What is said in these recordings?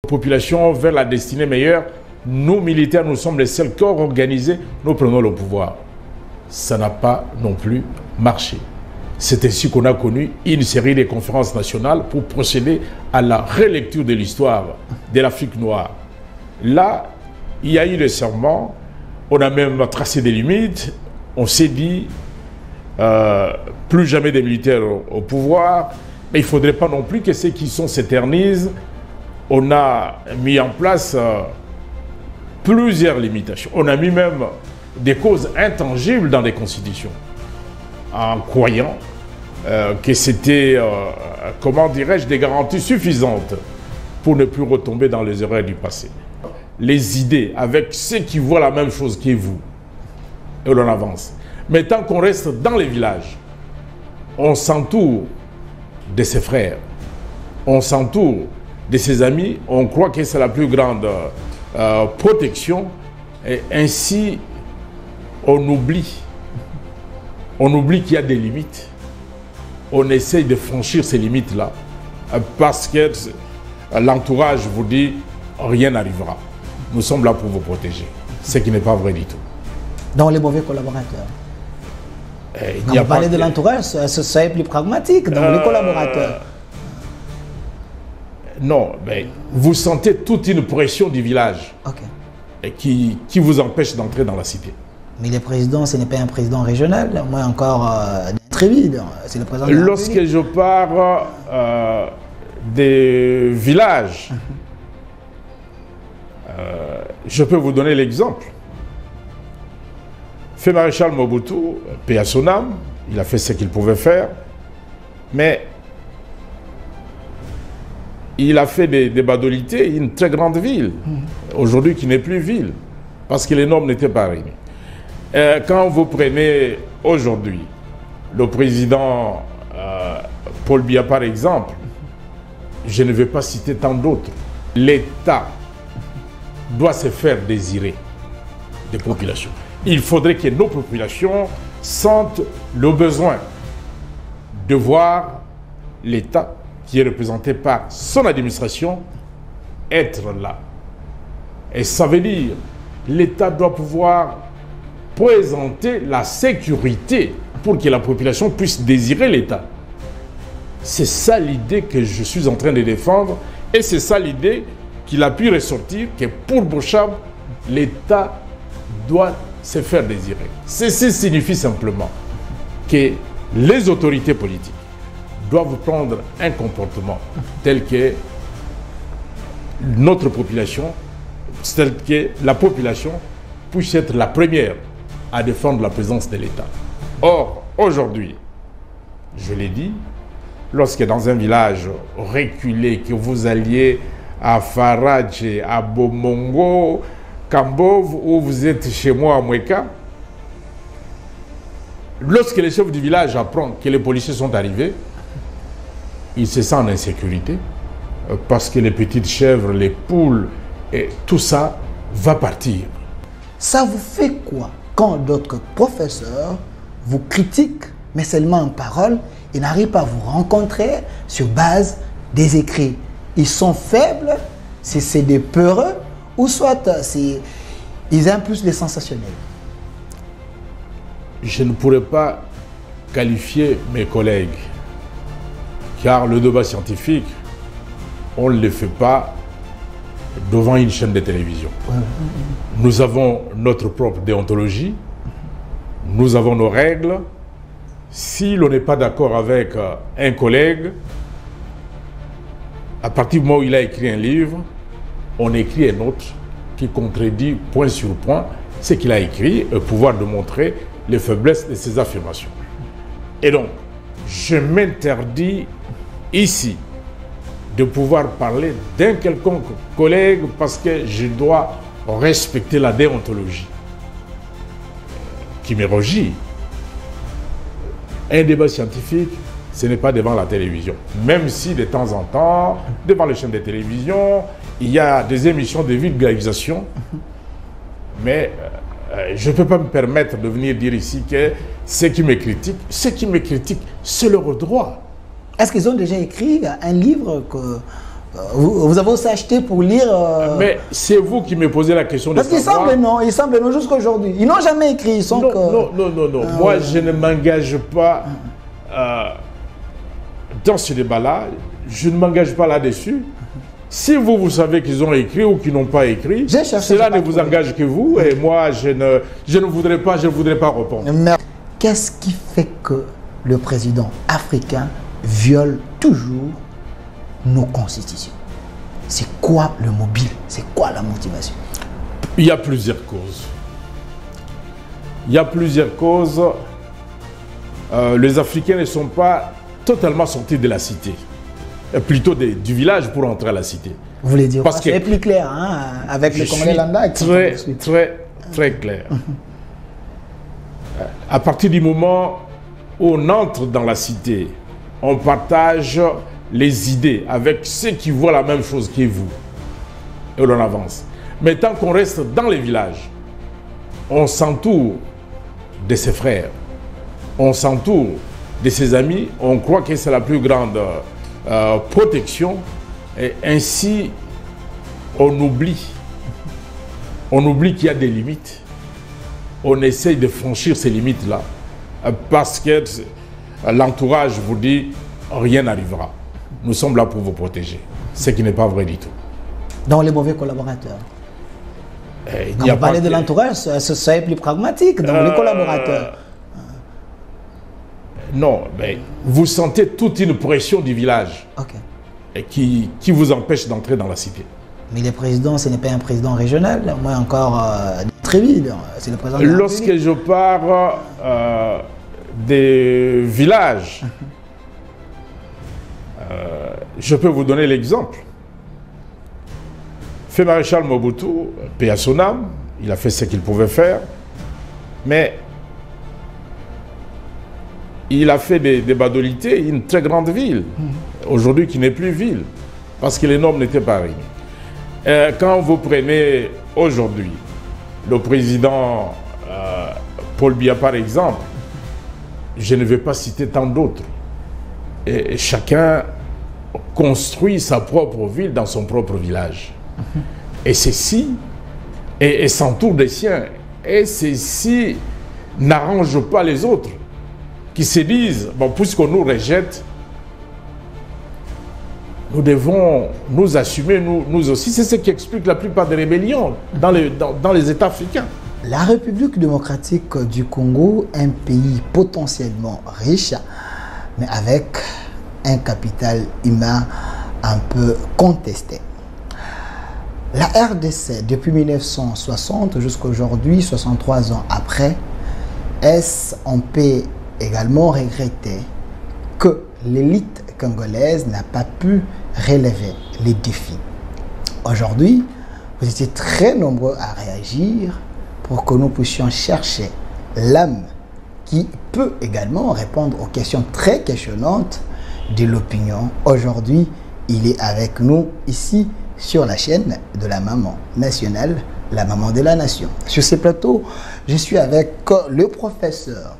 Population vers la destinée meilleure, nous militaires, nous sommes les seuls corps organisés, nous prenons le pouvoir. Ça n'a pas non plus marché. C'est ainsi qu'on a connu une série de conférences nationales pour procéder à la relecture de l'histoire de l'Afrique noire. Là, il y a eu des serments, on a même tracé des limites, on s'est dit plus jamais des militaires au pouvoir, mais il ne faudrait pas non plus que ceux qui sont s'éternisent. On a mis en place plusieurs limitations. On a mis même des causes intangibles dans les constitutions, en croyant que c'était, comment dirais-je, des garanties suffisantes pour ne plus retomber dans les erreurs du passé. Les idées avec ceux qui voient la même chose que vous, et l'on avance. Mais tant qu'on reste dans les villages, on s'entoure de ses frères, on s'entoure de ses amis, on croit que c'est la plus grande protection, et ainsi on oublie qu'il y a des limites. On essaye de franchir ces limites-là parce que l'entourage vous dit rien n'arrivera. Nous sommes là pour vous protéger, ce qui n'est pas vrai du tout. Dans les mauvais collaborateurs. Quand vous parlez de l'entourage, ça est plus pragmatique, dans les collaborateurs. Non, mais vous sentez toute une pression du village qui vous empêche d'entrer dans la cité. Mais le président, ce n'est pas un président régional, moins encore très vide. C'est le président de la Lorsque République. je parle des villages, je peux vous donner l'exemple. Fait Maréchal Mobutu, paix à son âme, il a fait ce qu'il pouvait faire, mais il a fait des Badolités une très grande ville, aujourd'hui qui n'est plus ville, parce que les normes n'étaient pas réunies. Quand vous prenez aujourd'hui le président Paul Biya par exemple, je ne vais pas citer tant d'autres, l'État doit se faire désirer des populations. Il faudrait que nos populations sentent le besoin de voir l'État qui est représenté par son administration être là. Et ça veut dire l'État doit pouvoir présenter la sécurité pour que la population puisse désirer l'État. C'est ça l'idée que je suis en train de défendre et c'est ça l'idée qu'il a pu ressortir que pour Bochab, l'État doit se faire désirer. Ceci signifie simplement que les autorités politiques doivent prendre un comportement tel que notre population, tel que la population puisse être la première à défendre la présence de l'État. Or, aujourd'hui, je l'ai dit, lorsque dans un village reculé, que vous alliez à Faradje, à Bomongo, Kambov, où vous êtes chez moi à Mweka, lorsque le chef du village apprend que les policiers sont arrivés, il se sent en insécurité parce que les petites chèvres, les poules, et tout ça va partir. Ça vous fait quoi quand d'autres professeurs vous critiquent, mais seulement en parole, et n'arrivent pas à vous rencontrer sur base des écrits? Ils sont faibles, c'est des peureux, ou soit ils aiment plus les sensationnels? Je ne pourrais pas qualifier mes collègues, car le débat scientifique, on ne le fait pas devant une chaîne de télévision. Nous avons notre propre déontologie, nous avons nos règles. Si l'on n'est pas d'accord avec un collègue, à partir du moment où il a écrit un livre, on écrit un autre qui contredit point sur point ce qu'il a écrit et pouvoir démontrer les faiblesses de ses affirmations. Et donc, je m'interdis ici de pouvoir parler d'un quelconque collègue parce que je dois respecter la déontologie qui me régit. Un débat scientifique, ce n'est pas devant la télévision. Même si de temps en temps, devant les chaînes de télévision, il y a des émissions de vulgarisation, mais je ne peux pas me permettre de venir dire ici que ceux qui me critiquent, c'est leur droit. Est-ce qu'ils ont déjà écrit un livre Vous avez aussi acheté pour lire... Mais c'est vous qui me posez la question de Parce qu'il semble non, il semble non jusqu'à aujourd'hui. Ils n'ont jamais écrit, ils sont non. Moi, je ne m'engage pas dans ce débat-là. Je ne m'engage pas là-dessus. Si vous savez qu'ils ont écrit ou qu'ils n'ont pas écrit, cela ne vous engage que vous. Et moi, je ne voudrais pas répondre. Qu'est-ce qui fait que le président africain viole toujours nos constitutions? C'est quoi le mobile? C'est quoi la motivation? Il y a plusieurs causes. Les Africains ne sont pas totalement sortis de la cité. Plutôt du village pour entrer à la cité. Vous voulez dire parce que c'est plus clair hein, avec le Congolais Landa. Très clair. À partir du moment où on entre dans la cité, on partage les idées avec ceux qui voient la même chose que vous. Et on avance. Mais tant qu'on reste dans les villages, on s'entoure de ses frères, on s'entoure de ses amis, on croit que c'est la plus grande protection, et ainsi on oublie qu'il y a des limites. On essaye de franchir ces limites-là parce que l'entourage vous dit rien n'arrivera. Nous sommes là pour vous protéger, ce qui n'est pas vrai du tout. Donc les mauvais collaborateurs. Quand vous parlez de l'entourage, ça est plus pragmatique, donc les collaborateurs. Non, mais vous sentez toute une pression du village qui vous empêche d'entrer dans la cité. Mais le président, ce n'est pas un président régional, moi encore très vite. C'est le président de la Lorsque République. Je parle des villages, je peux vous donner l'exemple. Fait Maréchal Mobutu, paix à son âme, il a fait ce qu'il pouvait faire, mais il a fait des Badolité une très grande ville, aujourd'hui qui n'est plus ville, parce que les normes n'étaient pas réunies. Quand vous prenez aujourd'hui le président Paul Biya par exemple, je ne vais pas citer tant d'autres, et chacun construit sa propre ville dans son propre village. Et ceci, et s'entoure des siens, et ceci n'arrange pas les autres, qui se disent, bon, puisqu'on nous rejette, nous devons nous assumer, nous aussi. C'est ce qui explique la plupart des rébellions dans les États africains. La République démocratique du Congo, un pays potentiellement riche, mais avec un capital humain un peu contesté. La RDC, depuis 1960 jusqu'à aujourd'hui, 63 ans après, on peut également regretter que l'élite congolaise n'a pas pu relever les défis. Aujourd'hui, vous étiez très nombreux à réagir pour que nous puissions chercher l'âme qui peut également répondre aux questions très questionnantes de l'opinion. Aujourd'hui, il est avec nous ici sur la chaîne de la maman nationale, la maman de la nation. Sur ce plateau, je suis avec le professeur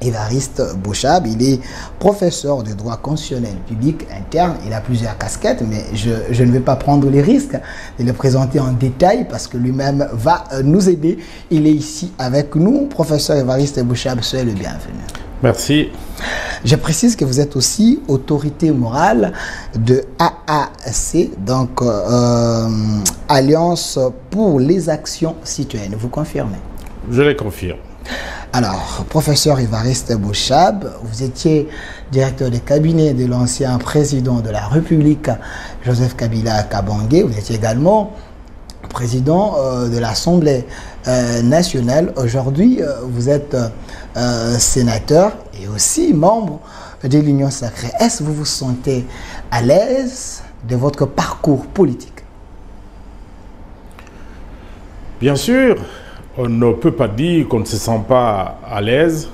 Évariste Bouchab. Il est professeur de droit constitutionnel public interne. Il a plusieurs casquettes, mais je ne vais pas prendre les risques de le présenter en détail parce que lui-même va nous aider. Il est ici avec nous. Professeur Évariste Bouchab, soyez le bienvenu. Merci. Je précise que vous êtes aussi autorité morale de AAC, donc Alliance pour les actions citoyennes. Vous confirmez? Je le confirme. Alors, professeur Évariste Bouchab, vous étiez directeur de cabinet de l'ancien président de la République, Joseph Kabila Kabange. Vous étiez également président de l'Assemblée nationale. Aujourd'hui, vous êtes sénateur et aussi membre de l'Union sacrée. Est-ce que vous vous sentez à l'aise de votre parcours politique? Bien sûr. On ne peut pas dire qu'on ne se sent pas à l'aise.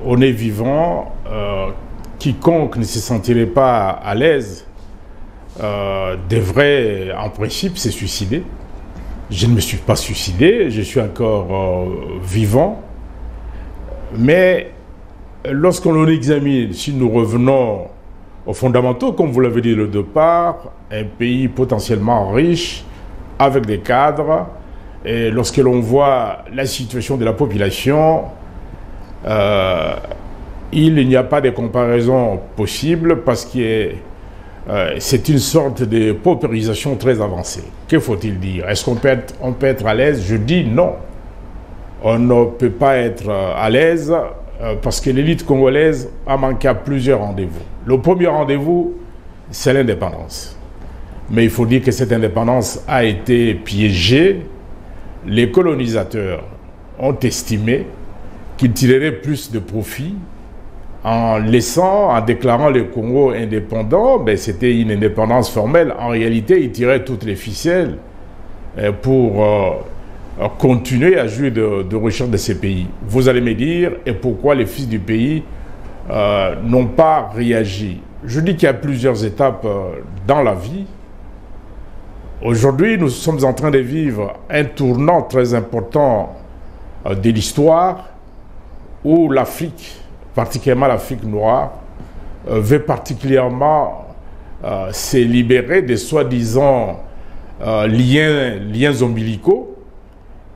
On est vivant. Quiconque ne se sentirait pas à l'aise devrait, en principe, se suicider. Je ne me suis pas suicidé, je suis encore vivant. Mais lorsqu'on examine, si nous revenons fondamentaux, comme vous l'avez dit le départ, un pays potentiellement riche, avec des cadres, et lorsque l'on voit la situation de la population, il n'y a pas de comparaison possible parce que c'est une sorte de paupérisation très avancée. Que faut-il dire? Est-ce qu'on peut être à l'aise? Je dis non. On ne peut pas être à l'aise parce que l'élite congolaise a manqué à plusieurs rendez-vous. Le premier rendez-vous, c'est l'indépendance. Mais il faut dire que cette indépendance a été piégée. Les colonisateurs ont estimé qu'ils tireraient plus de profit en déclarant le Congo indépendant. Ben, c'était une indépendance formelle. En réalité, ils tiraient toutes les ficelles pour continuer à jouer de recherche de ces pays. Vous allez me dire, et pourquoi les fils du pays n'ont pas réagi? Je dis qu'il y a plusieurs étapes dans la vie. Aujourd'hui, nous sommes en train de vivre un tournant très important de l'histoire où l'Afrique, particulièrement l'Afrique noire, veut particulièrement se libérer des soi-disant liens ombilicaux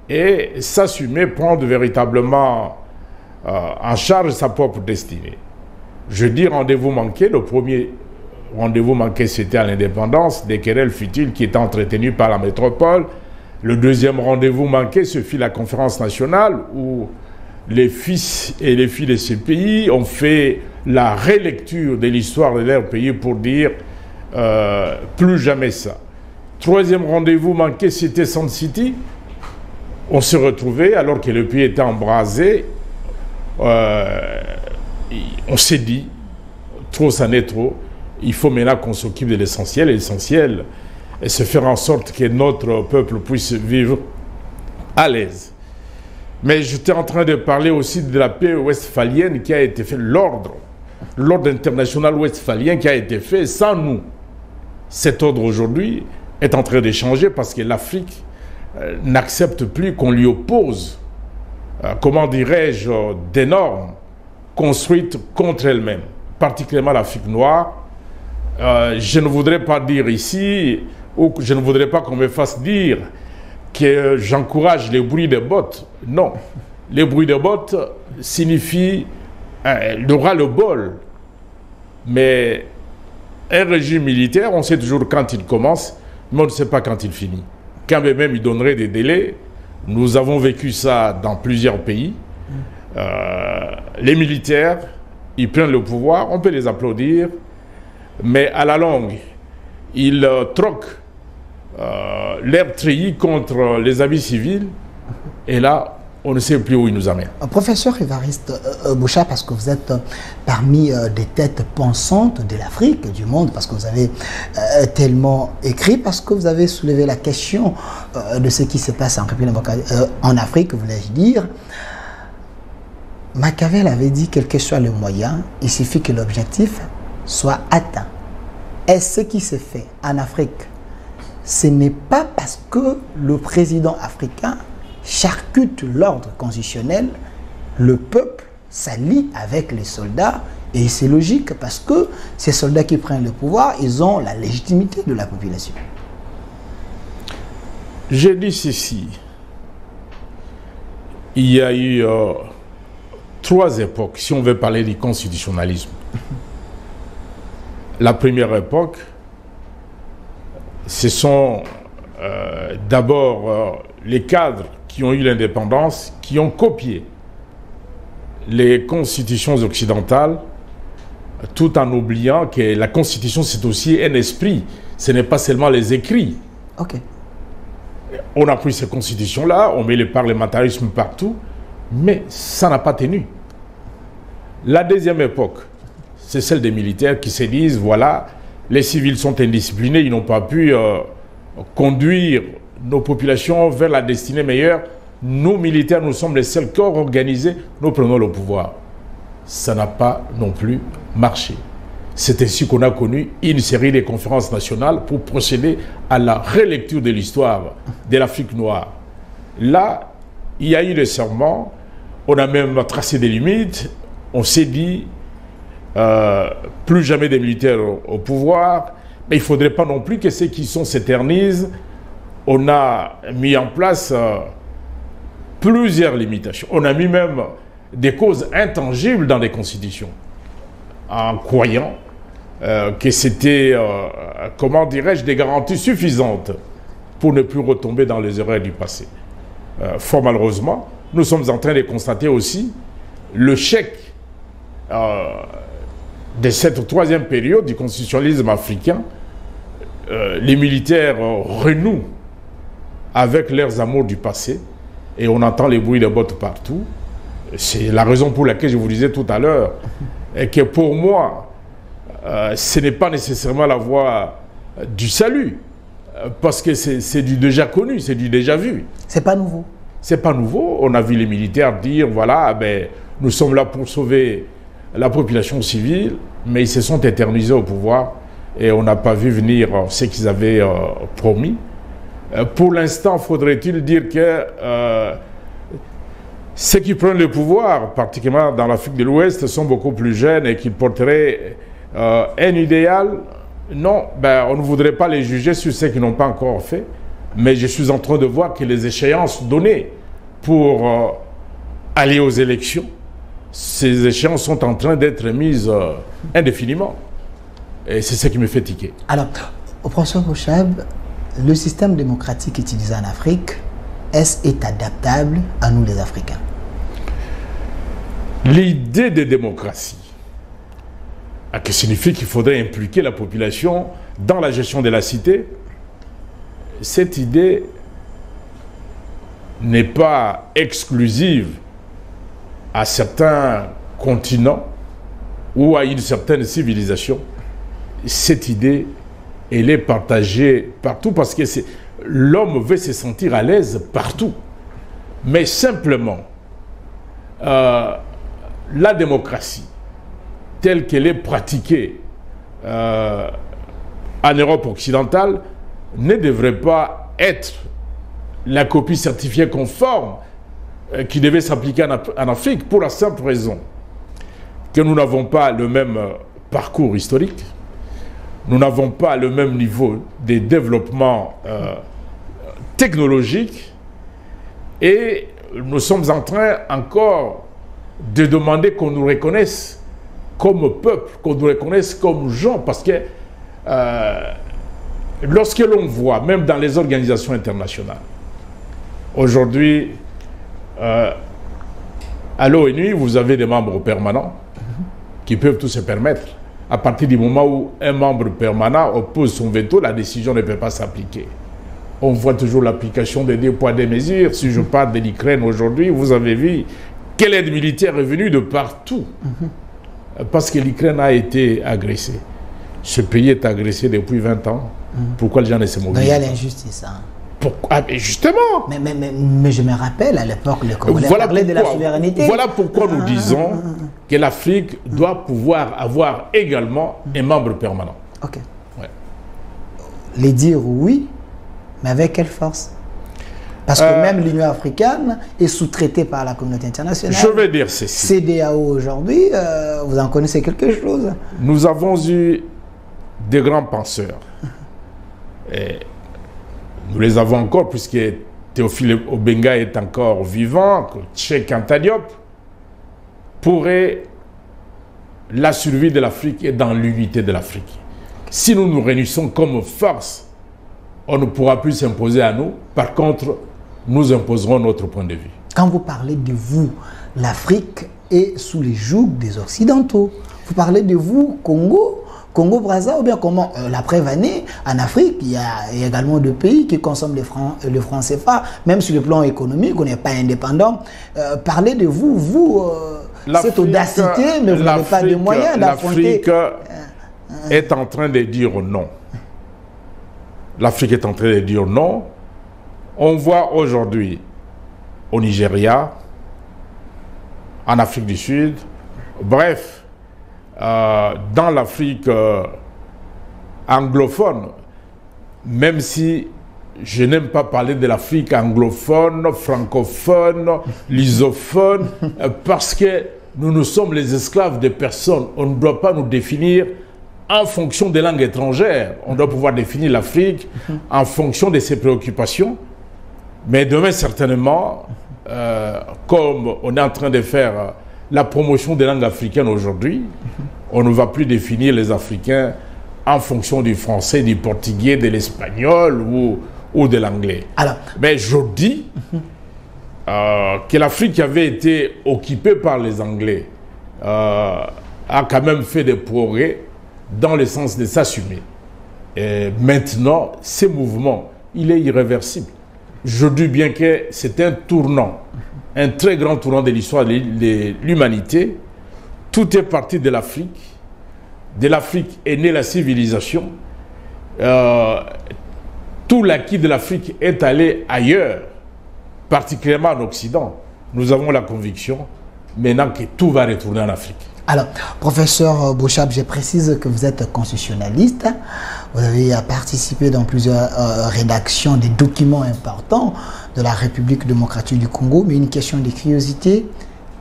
et s'assumer, prendre véritablement en charge sa propre destinée. Je dis rendez-vous manqué. Le premier rendez-vous manqué, c'était à l'indépendance, des querelles futiles qui étaient entretenues par la métropole. Le deuxième rendez-vous manqué, ce fut la conférence nationale où les fils et les filles de ces pays ont fait la relecture de l'histoire de leur pays pour dire plus jamais ça. Troisième rendez-vous manqué, c'était Sun City. On se retrouvait alors que le pays était embrasé. On s'est dit, trop ça n'est trop. Il faut maintenant qu'on s'occupe de l'essentiel. Et l'essentiel, et se faire en sorte que notre peuple puisse vivre à l'aise. Mais j'étais en train de parler aussi de la paix westphalienne qui a été faite, l'ordre international westphalien qui a été fait sans nous. Cet ordre aujourd'hui est en train de changer parce que l'Afrique n'accepte plus qu'on lui oppose, comment dirais-je, des normes construites contre elle-même, particulièrement l'Afrique noire. Je ne voudrais pas dire ici, ou je ne voudrais pas qu'on me fasse dire que j'encourage les bruits de bottes. Non. Les bruits de bottes signifient le ras-le-bol. Mais un régime militaire, on sait toujours quand il commence, mais on ne sait pas quand il finit. Quand même il donnerait des délais, nous avons vécu ça dans plusieurs pays. Les militaires, ils prennent le pouvoir, on peut les applaudir, mais à la longue, ils troquent l'air treillis contre les habits civils, et là, on ne sait plus où ils nous amènent. Professeur Évariste Bouchard, parce que vous êtes parmi des têtes pensantes de l'Afrique, du monde, parce que vous avez tellement écrit, parce que vous avez soulevé la question de ce qui se passe en Afrique, voulais-je dire. Machiavel avait dit quel que soit le moyen, il suffit que l'objectif soit atteint. Et ce qui se fait en Afrique, ce n'est pas parce que le président africain charcute l'ordre constitutionnel, le peuple s'allie avec les soldats, et c'est logique parce que ces soldats qui prennent le pouvoir, ils ont la légitimité de la population. Je dis ceci, il y a eu 3 époques, si on veut parler du constitutionnalisme. La première époque, ce sont d'abord les cadres qui ont eu l'indépendance, qui ont copié les constitutions occidentales, tout en oubliant que la constitution, c'est aussi un esprit, ce n'est pas seulement les écrits. Ok. On a pris ces constitutions-là, on met le parlementarisme partout, mais ça n'a pas tenu. La deuxième époque, c'est celle des militaires qui se disent, voilà, les civils sont indisciplinés, ils n'ont pas pu conduire nos populations vers la destinée meilleure. Nous, militaires, nous sommes les seuls corps organisés, nous prenons le pouvoir. Ça n'a pas non plus marché. C'est ainsi qu'on a connu une série de conférences nationales pour procéder à la relecture de l'histoire de l'Afrique noire. Là, il y a eu des serments, on a même tracé des limites, on s'est dit plus jamais des militaires au pouvoir, mais il ne faudrait pas non plus que ceux qui sont s'éternisent. On a mis en place plusieurs limitations. On a mis même des causes intangibles dans les constitutions, en croyant que c'était, comment dirais-je, des garanties suffisantes pour ne plus retomber dans les erreurs du passé. Fort malheureusement, nous sommes en train de constater aussi le chèque de cette troisième période du constitutionnalisme africain. Les militaires renouent avec leurs amours du passé et on entend les bruits de bottes partout. C'est la raison pour laquelle je vous disais tout à l'heure que pour moi, ce n'est pas nécessairement la voie du salut, parce que c'est du déjà connu, c'est du déjà vu. C'est pas nouveau. C'est pas nouveau. On a vu les militaires dire, voilà, ben, nous sommes là pour sauver la population civile, mais ils se sont éternisés au pouvoir et on n'a pas vu venir ce qu'ils avaient promis. Pour l'instant, faudrait-il dire que ceux qui prennent le pouvoir, particulièrement dans l'Afrique de l'Ouest, sont beaucoup plus jeunes et qu'ils porteraient un idéal. Non, ben, on ne voudrait pas les juger sur ce qu'ils n'ont pas encore fait, mais je suis en train de voir que les échéances données pour aller aux élections, ces échéances sont en train d'être mises indéfiniment. Et c'est ce qui me fait tiquer. Alors, au professeur Bouchab, le système démocratique utilisé en Afrique, est-ce adaptable à nous les Africains? L'idée de démocratie, qui signifie qu'il faudrait impliquer la population dans la gestion de la cité, cette idée n'est pas exclusive à certains continents ou à une certaine civilisation. Cette idée, elle est partagée partout parce que l'homme veut se sentir à l'aise partout. Mais simplement, la démocratie, telle qu'elle est pratiquée en Europe occidentale, ne devrait pas être la copie certifiée conforme qui devait s'appliquer en Afrique, pour la simple raison que nous n'avons pas le même parcours historique, nous n'avons pas le même niveau de développement technologique et nous sommes en train encore de demander qu'on nous reconnaisse comme peuple, qu'on nous reconnaisse comme gens, parce que lorsque l'on voit, même dans les organisations internationales, aujourd'hui, à l'ONU, vous avez des membres permanents qui peuvent tout se permettre. À partir du moment où un membre permanent oppose son veto, la décision ne peut pas s'appliquer. On voit toujours l'application des 2 poids, 2 mesures. Si je parle de l'Ukraine aujourd'hui, vous avez vu que l'aide militaire est venue de partout. Parce que l'Ukraine a été agressée. Ce pays est agressé depuis 20 ans. Pourquoi les gens ne se mobilisent pas? Il y a l'injustice. Hein. Ah, mais justement. Mais je me rappelle, à l'époque, le Congolais parlait de la souveraineté. Voilà pourquoi nous disons que l'Afrique doit pouvoir avoir également un membre permanent. Ok. Ouais. Les dire oui, mais avec quelle force? Parce que même l'Union africaine est sous-traitée par la communauté internationale. Je vais dire ceci. CEDEAO aujourd'hui, vous en connaissez quelque chose? Nous avons eu des grands penseurs. Et nous les avons encore, puisque Théophile Obenga est encore vivant, que Cheikh Anta Diop. Pourrait la survie de l'Afrique et dans l'unité de l'Afrique. Si nous nous réunissons comme force, on ne pourra plus s'imposer à nous. Par contre, nous imposerons notre point de vue. Quand vous parlez de vous, l'Afrique est sous les jougs des Occidentaux. Vous parlez de vous, Congo-Brazza, ou bien comment la preuve année, en Afrique, il y a également deux pays qui consomment le franc CFA, même sur le plan économique, on n'est pas indépendant. Parlez de vous, cette audacité, mais vous n'avez pas de moyens d'affronter. L'Afrique est en train de dire non. L'Afrique est en train de dire non. On voit aujourd'hui au Nigeria, en Afrique du Sud, bref, dans l'Afrique anglophone, même si je n'aime pas parler de l'Afrique anglophone, francophone, lusophone, parce que nous sommes les esclaves des personnes. On ne doit pas nous définir en fonction des langues étrangères. On doit pouvoir définir l'Afrique en fonction de ses préoccupations. Mais demain, certainement, comme on est en train de faire la promotion des langues africaines aujourd'hui, on ne va plus définir les Africains en fonction du français, du portugais, de l'espagnol ou de l'anglais. Mais je dis que l'Afrique qui avait été occupée par les Anglais a quand même fait des progrès dans le sens de s'assumer. Et maintenant, ce mouvement, il est irréversible. Je dis bien que c'est un tournant, un très grand tournant de l'histoire de l'humanité. Tout est parti de l'Afrique. De l'Afrique est née la civilisation. Tout l'acquis de l'Afrique est allé ailleurs, particulièrement en Occident. Nous avons la conviction maintenant que tout va retourner en Afrique. Alors, professeur Bouchab, je précise que vous êtes constitutionnaliste. Vous avez participé dans plusieurs rédactions des documents importants de la République démocratique du Congo. Mais une question de curiosité,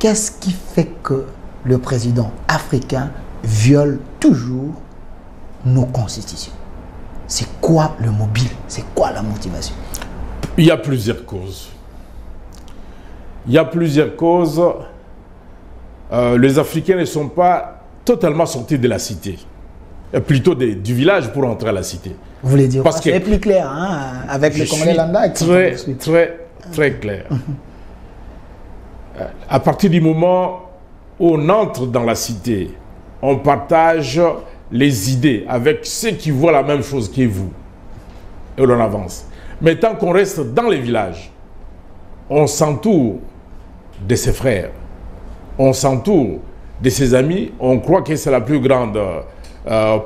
qu'est-ce qui fait que le président africain viole toujours nos constitutions? C'est quoi le mobile? C'est quoi la motivation? Il y a plusieurs causes. Il y a plusieurs causes. Les Africains ne sont pas totalement sortis de la cité, plutôt du village pour entrer à la cité. Vous voulez dire parce que c'est plus clair, hein, avec le colonel Landa. Très clair. À partir du moment où on entre dans la cité, on partage les idées avec ceux qui voient la même chose que vous. Et on avance. Mais tant qu'on reste dans les villages, on s'entoure de ses frères, on s'entoure de ses amis, on croit que c'est la plus grande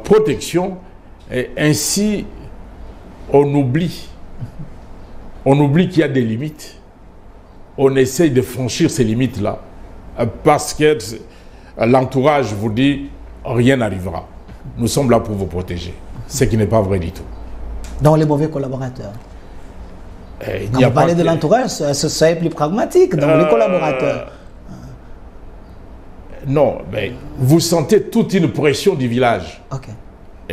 protection, et ainsi on oublie qu'il y a des limites. On essaye de franchir ces limites-là, parce que l'entourage vous dit rien n'arrivera. Nous sommes là pour vous protéger, ce qui n'est pas vrai du tout. Dans les mauvais collaborateurs. Quand vous parlez de l'entourage, ça est plus pragmatique, dans les collaborateurs. Non, mais vous sentez toute une pression du village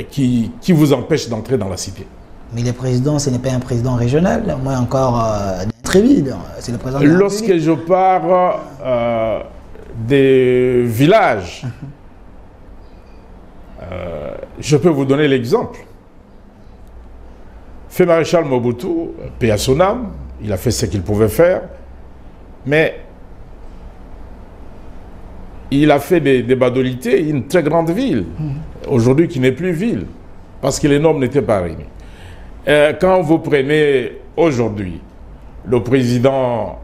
qui vous empêche d'entrer dans la cité. Mais le président, ce n'est pas un président régional, moins encore très vide. C'est le président de la Lorsque République. je parle des villages, je peux vous donner l'exemple. Fait maréchal Mobutu, paix à son âme, il a fait ce qu'il pouvait faire, mais il a fait des Badolités une très grande ville, aujourd'hui qui n'est plus ville, parce que les normes n'étaient pas réunies. Quand vous prenez aujourd'hui le président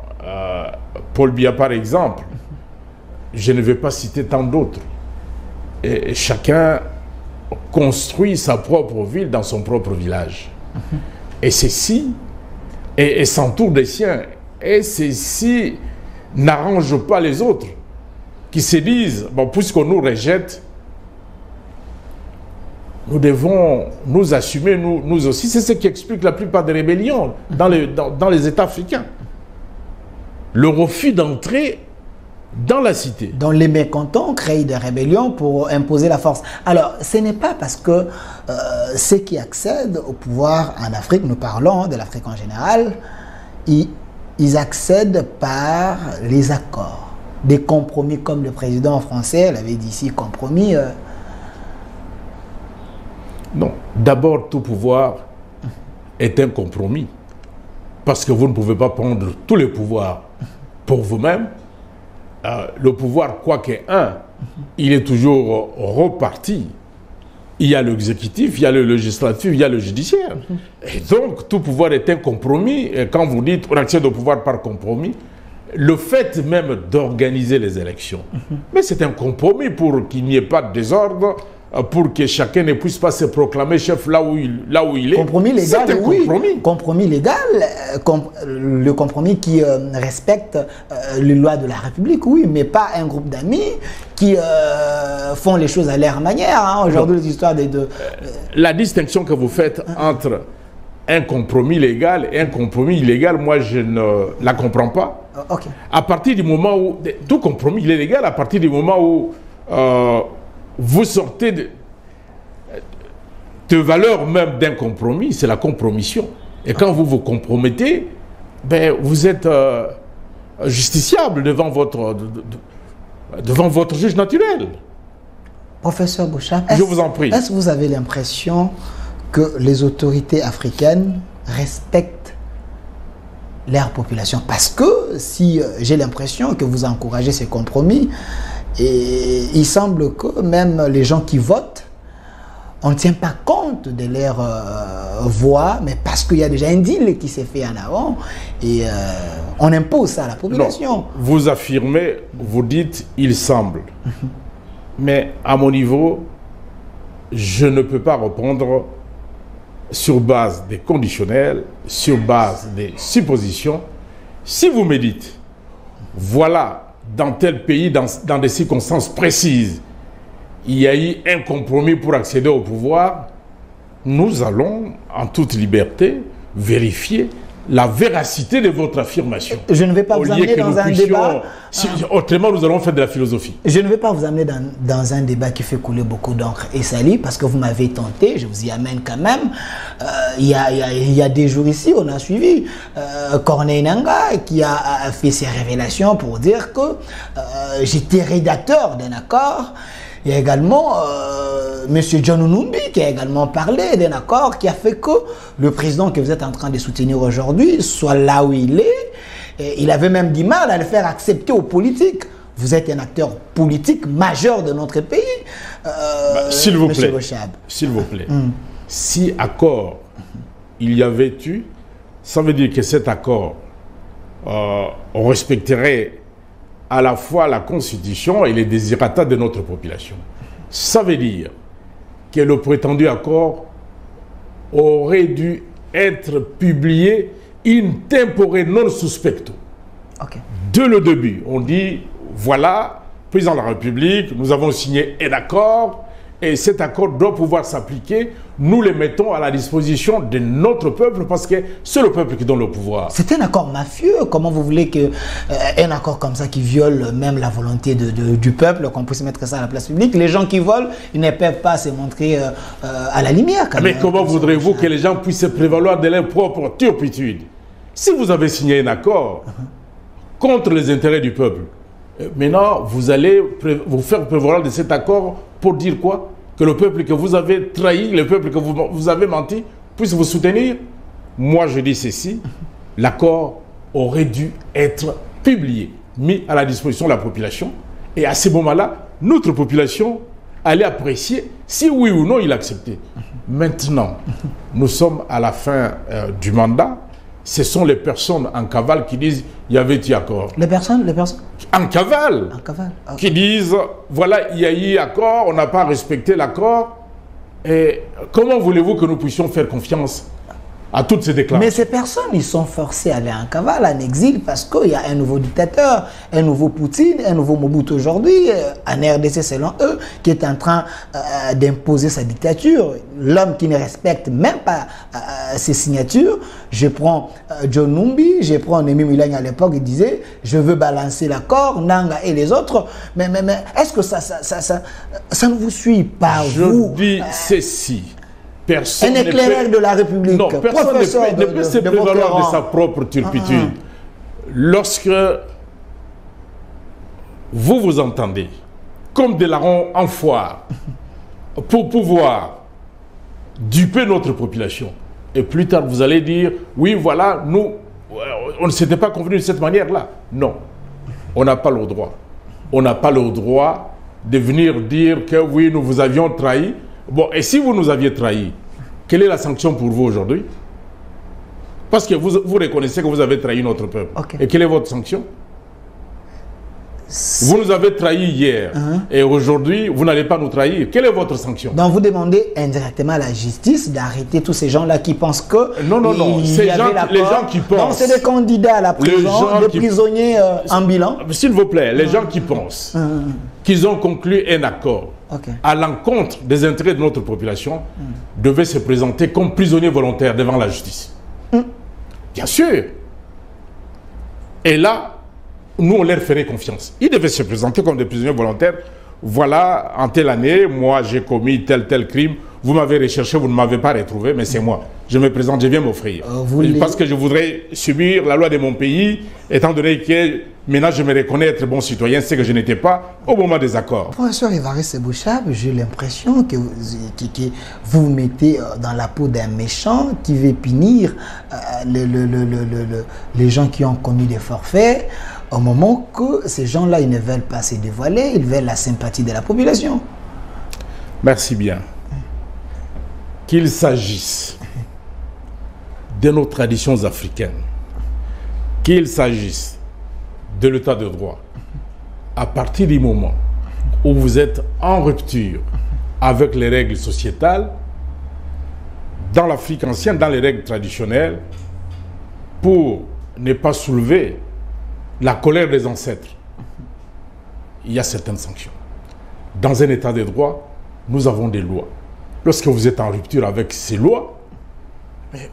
Paul Biya par exemple, je ne vais pas citer tant d'autres, et chacun construit sa propre ville dans son propre village. Et ceci, et s'entoure des siens, et ceci n'arrange pas les autres, qui se disent, bon, puisqu'on nous rejette, nous devons nous assumer, nous aussi. C'est ce qui explique la plupart des rébellions dans les États africains. Le refus d'entrer dans la cité. Dont les mécontents créent des rébellions pour imposer la force. Alors, ce n'est pas parce que ceux qui accèdent au pouvoir en Afrique, nous parlons de l'Afrique en général, ils accèdent par les accords. Des compromis comme le président français l'avait dit ici, compromis. Non, d'abord, tout pouvoir est un compromis. Parce que vous ne pouvez pas prendre tous les pouvoirs pour vous-même. Le pouvoir, quoi qu'il y ait un, il est toujours reparti. Il y a l'exécutif, il y a le législatif, il y a le judiciaire. Et donc, tout pouvoir est un compromis. Et quand vous dites on accède au pouvoir par compromis, le fait même d'organiser les élections, mais c'est un compromis pour qu'il n'y ait pas de désordre, pour que chacun ne puisse pas se proclamer chef là où il est. Compromis légal, c'est un compromis. Compromis légal, le compromis qui respecte les lois de la République, oui, mais pas un groupe d'amis qui font les choses à leur manière. Hein. Aujourd'hui, les histoires La distinction que vous faites entre un compromis légal et un compromis illégal, moi je ne la comprends pas. À partir du moment où... Tout compromis, il est légal à partir du moment où vous sortez de valeur même d'un compromis, c'est la compromission. Et quand vous vous compromettez, ben, vous êtes justiciable devant votre juge naturel. Professeur Bouchard, je vous en prie. Est-ce que vous avez l'impression que les autorités africaines respectent leur population? Parce que si j'ai l'impression que vous encouragez ces compromis, et il semble que même les gens qui votent, on ne tient pas compte de leur voix, mais parce qu'il y a déjà un deal qui s'est fait en avant, et on impose ça à la population. Non, vous affirmez, vous dites « il semble ». Mais à mon niveau, je ne peux pas répondre sur base des conditionnels, sur base des suppositions. Si vous me dites, voilà, dans tel pays, dans des circonstances précises, il y a eu un compromis pour accéder au pouvoir, nous allons, en toute liberté, vérifier la véracité de votre affirmation. Je ne vais pas vous amener dans un débat... Autrement, nous allons faire de la philosophie. Je ne vais pas vous amener dans un débat qui fait couler beaucoup d'encre et salive, parce que vous m'avez tenté, je vous y amène quand même. Il y a des jours ici, on a suivi Corneille Nangaa qui a fait ses révélations pour dire que j'étais rédacteur d'un accord. Il y a également M. John Numbi qui a également parlé d'un accord qui a fait que le président que vous êtes en train de soutenir aujourd'hui soit là où il est. Et il avait même du mal à le faire accepter aux politiques. Vous êtes un acteur politique majeur de notre pays. S'il vous plaît, si accord il y avait eu, ça veut dire que cet accord, on respecterait à la fois la Constitution et les désirata de notre population. Ça veut dire que le prétendu accord aurait dû être publié in tempore non suspecto. Dès le début, on dit, voilà, président de la République, nous avons signé un accord, et cet accord doit pouvoir s'appliquer. Nous le mettons à la disposition de notre peuple parce que c'est le peuple qui donne le pouvoir. C'est un accord mafieux. Comment vous voulez qu'un accord comme ça qui viole même la volonté du peuple, qu'on puisse mettre ça à la place publique? Les gens qui volent, ils ne peuvent pas se montrer à la lumière. Mais comment voudrez-vous que les gens puissent se prévaloir de leur propre turpitude? Si vous avez signé un accord contre les intérêts du peuple, maintenant vous allez vous faire prévaloir de cet accord pour dire quoi? Que le peuple que vous avez trahi, le peuple que vous avez menti, puisse vous soutenir? Moi, je dis ceci, l'accord aurait dû être publié, mis à la disposition de la population. Et à ce moment-là, notre population allait apprécier si oui ou non il acceptait. Maintenant, nous sommes à la fin du mandat. Ce sont les personnes en cavale qui disent il y avait eu accord. Les personnes en cavale. Qui disent voilà, il y a eu accord, on n'a pas respecté l'accord. Et comment voulez-vous que nous puissions faire confiance à toutes ces déclarations? Mais ces personnes, ils sont forcés à aller en cavale, en exil, parce qu'il y a un nouveau dictateur, un nouveau Poutine, un nouveau Mobutu aujourd'hui, en RDC selon eux, qui est en train d'imposer sa dictature. L'homme qui ne respecte même pas ses signatures. Je prends John Numbi, je prends Némi Milani à l'époque, il disait « Je veux balancer l'accord, Nanga et les autres. » Mais est-ce que ça ne vous suit pas, vous? Je dis ceci. Personne un éclaireur de la République. Non, personne ne peut se prévaloir de sa propre turpitude. Lorsque vous vous entendez comme des larrons en foire pour pouvoir duper notre population, et plus tard vous allez dire oui voilà, nous on ne s'était pas convenu de cette manière-là. Non, on n'a pas le droit. On n'a pas le droit de venir dire que oui, nous vous avions trahi. Bon, et si vous nous aviez trahi, quelle est la sanction pour vous aujourd'hui? Parce que vous reconnaissez que vous avez trahi notre peuple. Et quelle est votre sanction? Vous nous avez trahi hier et aujourd'hui, vous n'allez pas nous trahir. Quelle est votre sanction? Donc vous demandez indirectement à la justice d'arrêter tous ces gens-là qui pensent que... Non, les gens qui pensent... Donc c'est des candidats à la prison, des prisonniers ambulants. S'il vous plaît, les gens qui pensent qu'ils ont conclu un accord à l'encontre des intérêts de notre population devaient se présenter comme prisonniers volontaires devant la justice. Bien sûr. Et là, nous, on leur ferait confiance. Ils devaient se présenter comme des prisonniers volontaires. Voilà, en telle année, moi, j'ai commis tel crime. Vous m'avez recherché, vous ne m'avez pas retrouvé, mais c'est moi. Je me présente, je viens m'offrir. Parce que je voudrais subir la loi de mon pays, étant donné que maintenant je me reconnais être bon citoyen, c'est que je n'étais pas au moment des accords. Professeur Évariste Bouchab, j'ai l'impression que vous vous mettez dans la peau d'un méchant qui veut punir les gens qui ont commis des forfaits, au moment que ces gens-là, ils ne veulent pas se dévoiler, ils veulent la sympathie de la population. Merci bien. Qu'il s'agisse de nos traditions africaines, qu'il s'agisse de l'état de droit, à partir du moment où vous êtes en rupture avec les règles sociétales, dans l'Afrique ancienne, dans les règles traditionnelles, pour ne pas soulever la colère des ancêtres, il y a certaines sanctions. Dans un état de droit, nous avons des lois. Lorsque vous êtes en rupture avec ces lois,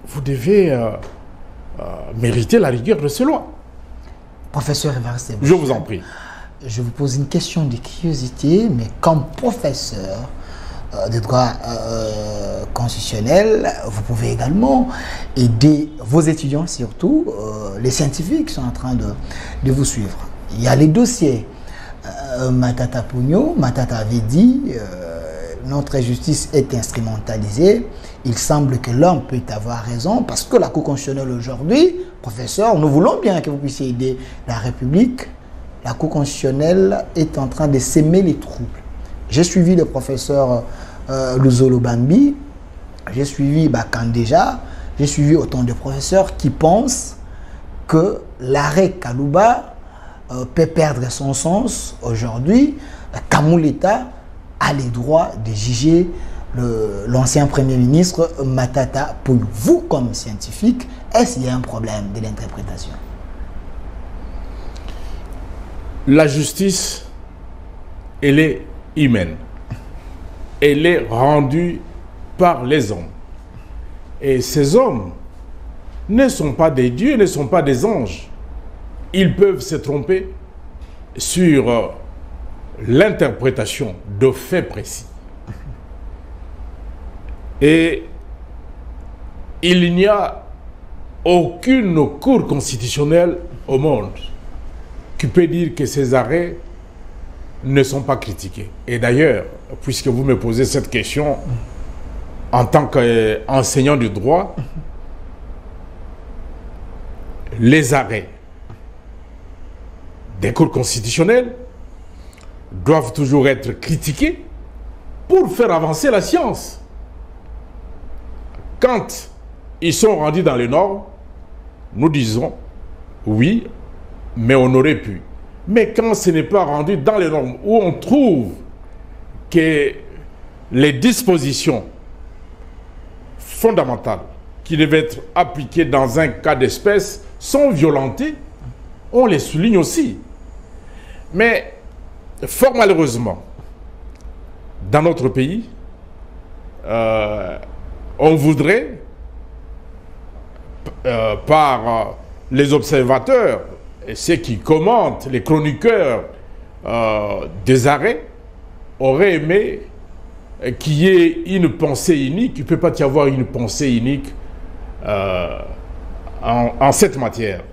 vous devez mériter la rigueur de ces lois. Professeur Évariste Bouchab, je vous en prie. Je vous pose une question de curiosité, mais comme professeur de droit constitutionnel, vous pouvez également aider vos étudiants, surtout les scientifiques qui sont en train de vous suivre. Il y a les dossiers. Matata Pugno, Matata avait dit notre justice est instrumentalisée. Il semble que l'homme peut avoir raison parce que la Cour constitutionnelle aujourd'hui, professeur, nous voulons bien que vous puissiez aider la République. La Cour constitutionnelle est en train de s'aimer les troubles. J'ai suivi le professeur Luzolo Bambi, j'ai suivi Bakandeja, j'ai suivi autant de professeurs qui pensent que l'arrêt Kalouba peut perdre son sens aujourd'hui. Kamouleta a les droits de juger l'ancien Premier ministre Matata Pugno. Vous, comme scientifique, est-ce qu'il y a un problème de l'interprétation? La justice, elle est humaine. Elle est rendue par les hommes. Et ces hommes ne sont pas des dieux, ne sont pas des anges. Ils peuvent se tromper sur l'interprétation de faits précis. Et il n'y a aucune cour constitutionnelle au monde qui peut dire que ces arrêts ne sont pas critiqués. Et d'ailleurs, puisque vous me posez cette question, en tant qu'enseignant du droit, les arrêts des cours constitutionnels doivent toujours être critiqués pour faire avancer la science. Quand ils sont rendus dans les normes, nous disons oui, mais on aurait pu. Mais quand ce n'est pas rendu dans les normes, où on trouve que les dispositions fondamentales qui devaient être appliquées dans un cas d'espèce sont violentées, on les souligne aussi. Mais fort malheureusement, dans notre pays, on voudrait, par les observateurs, et ceux qui commentent, les chroniqueurs des arrêts, auraient aimé qu'il y ait une pensée unique. Il ne peut pas y avoir une pensée unique en cette matière.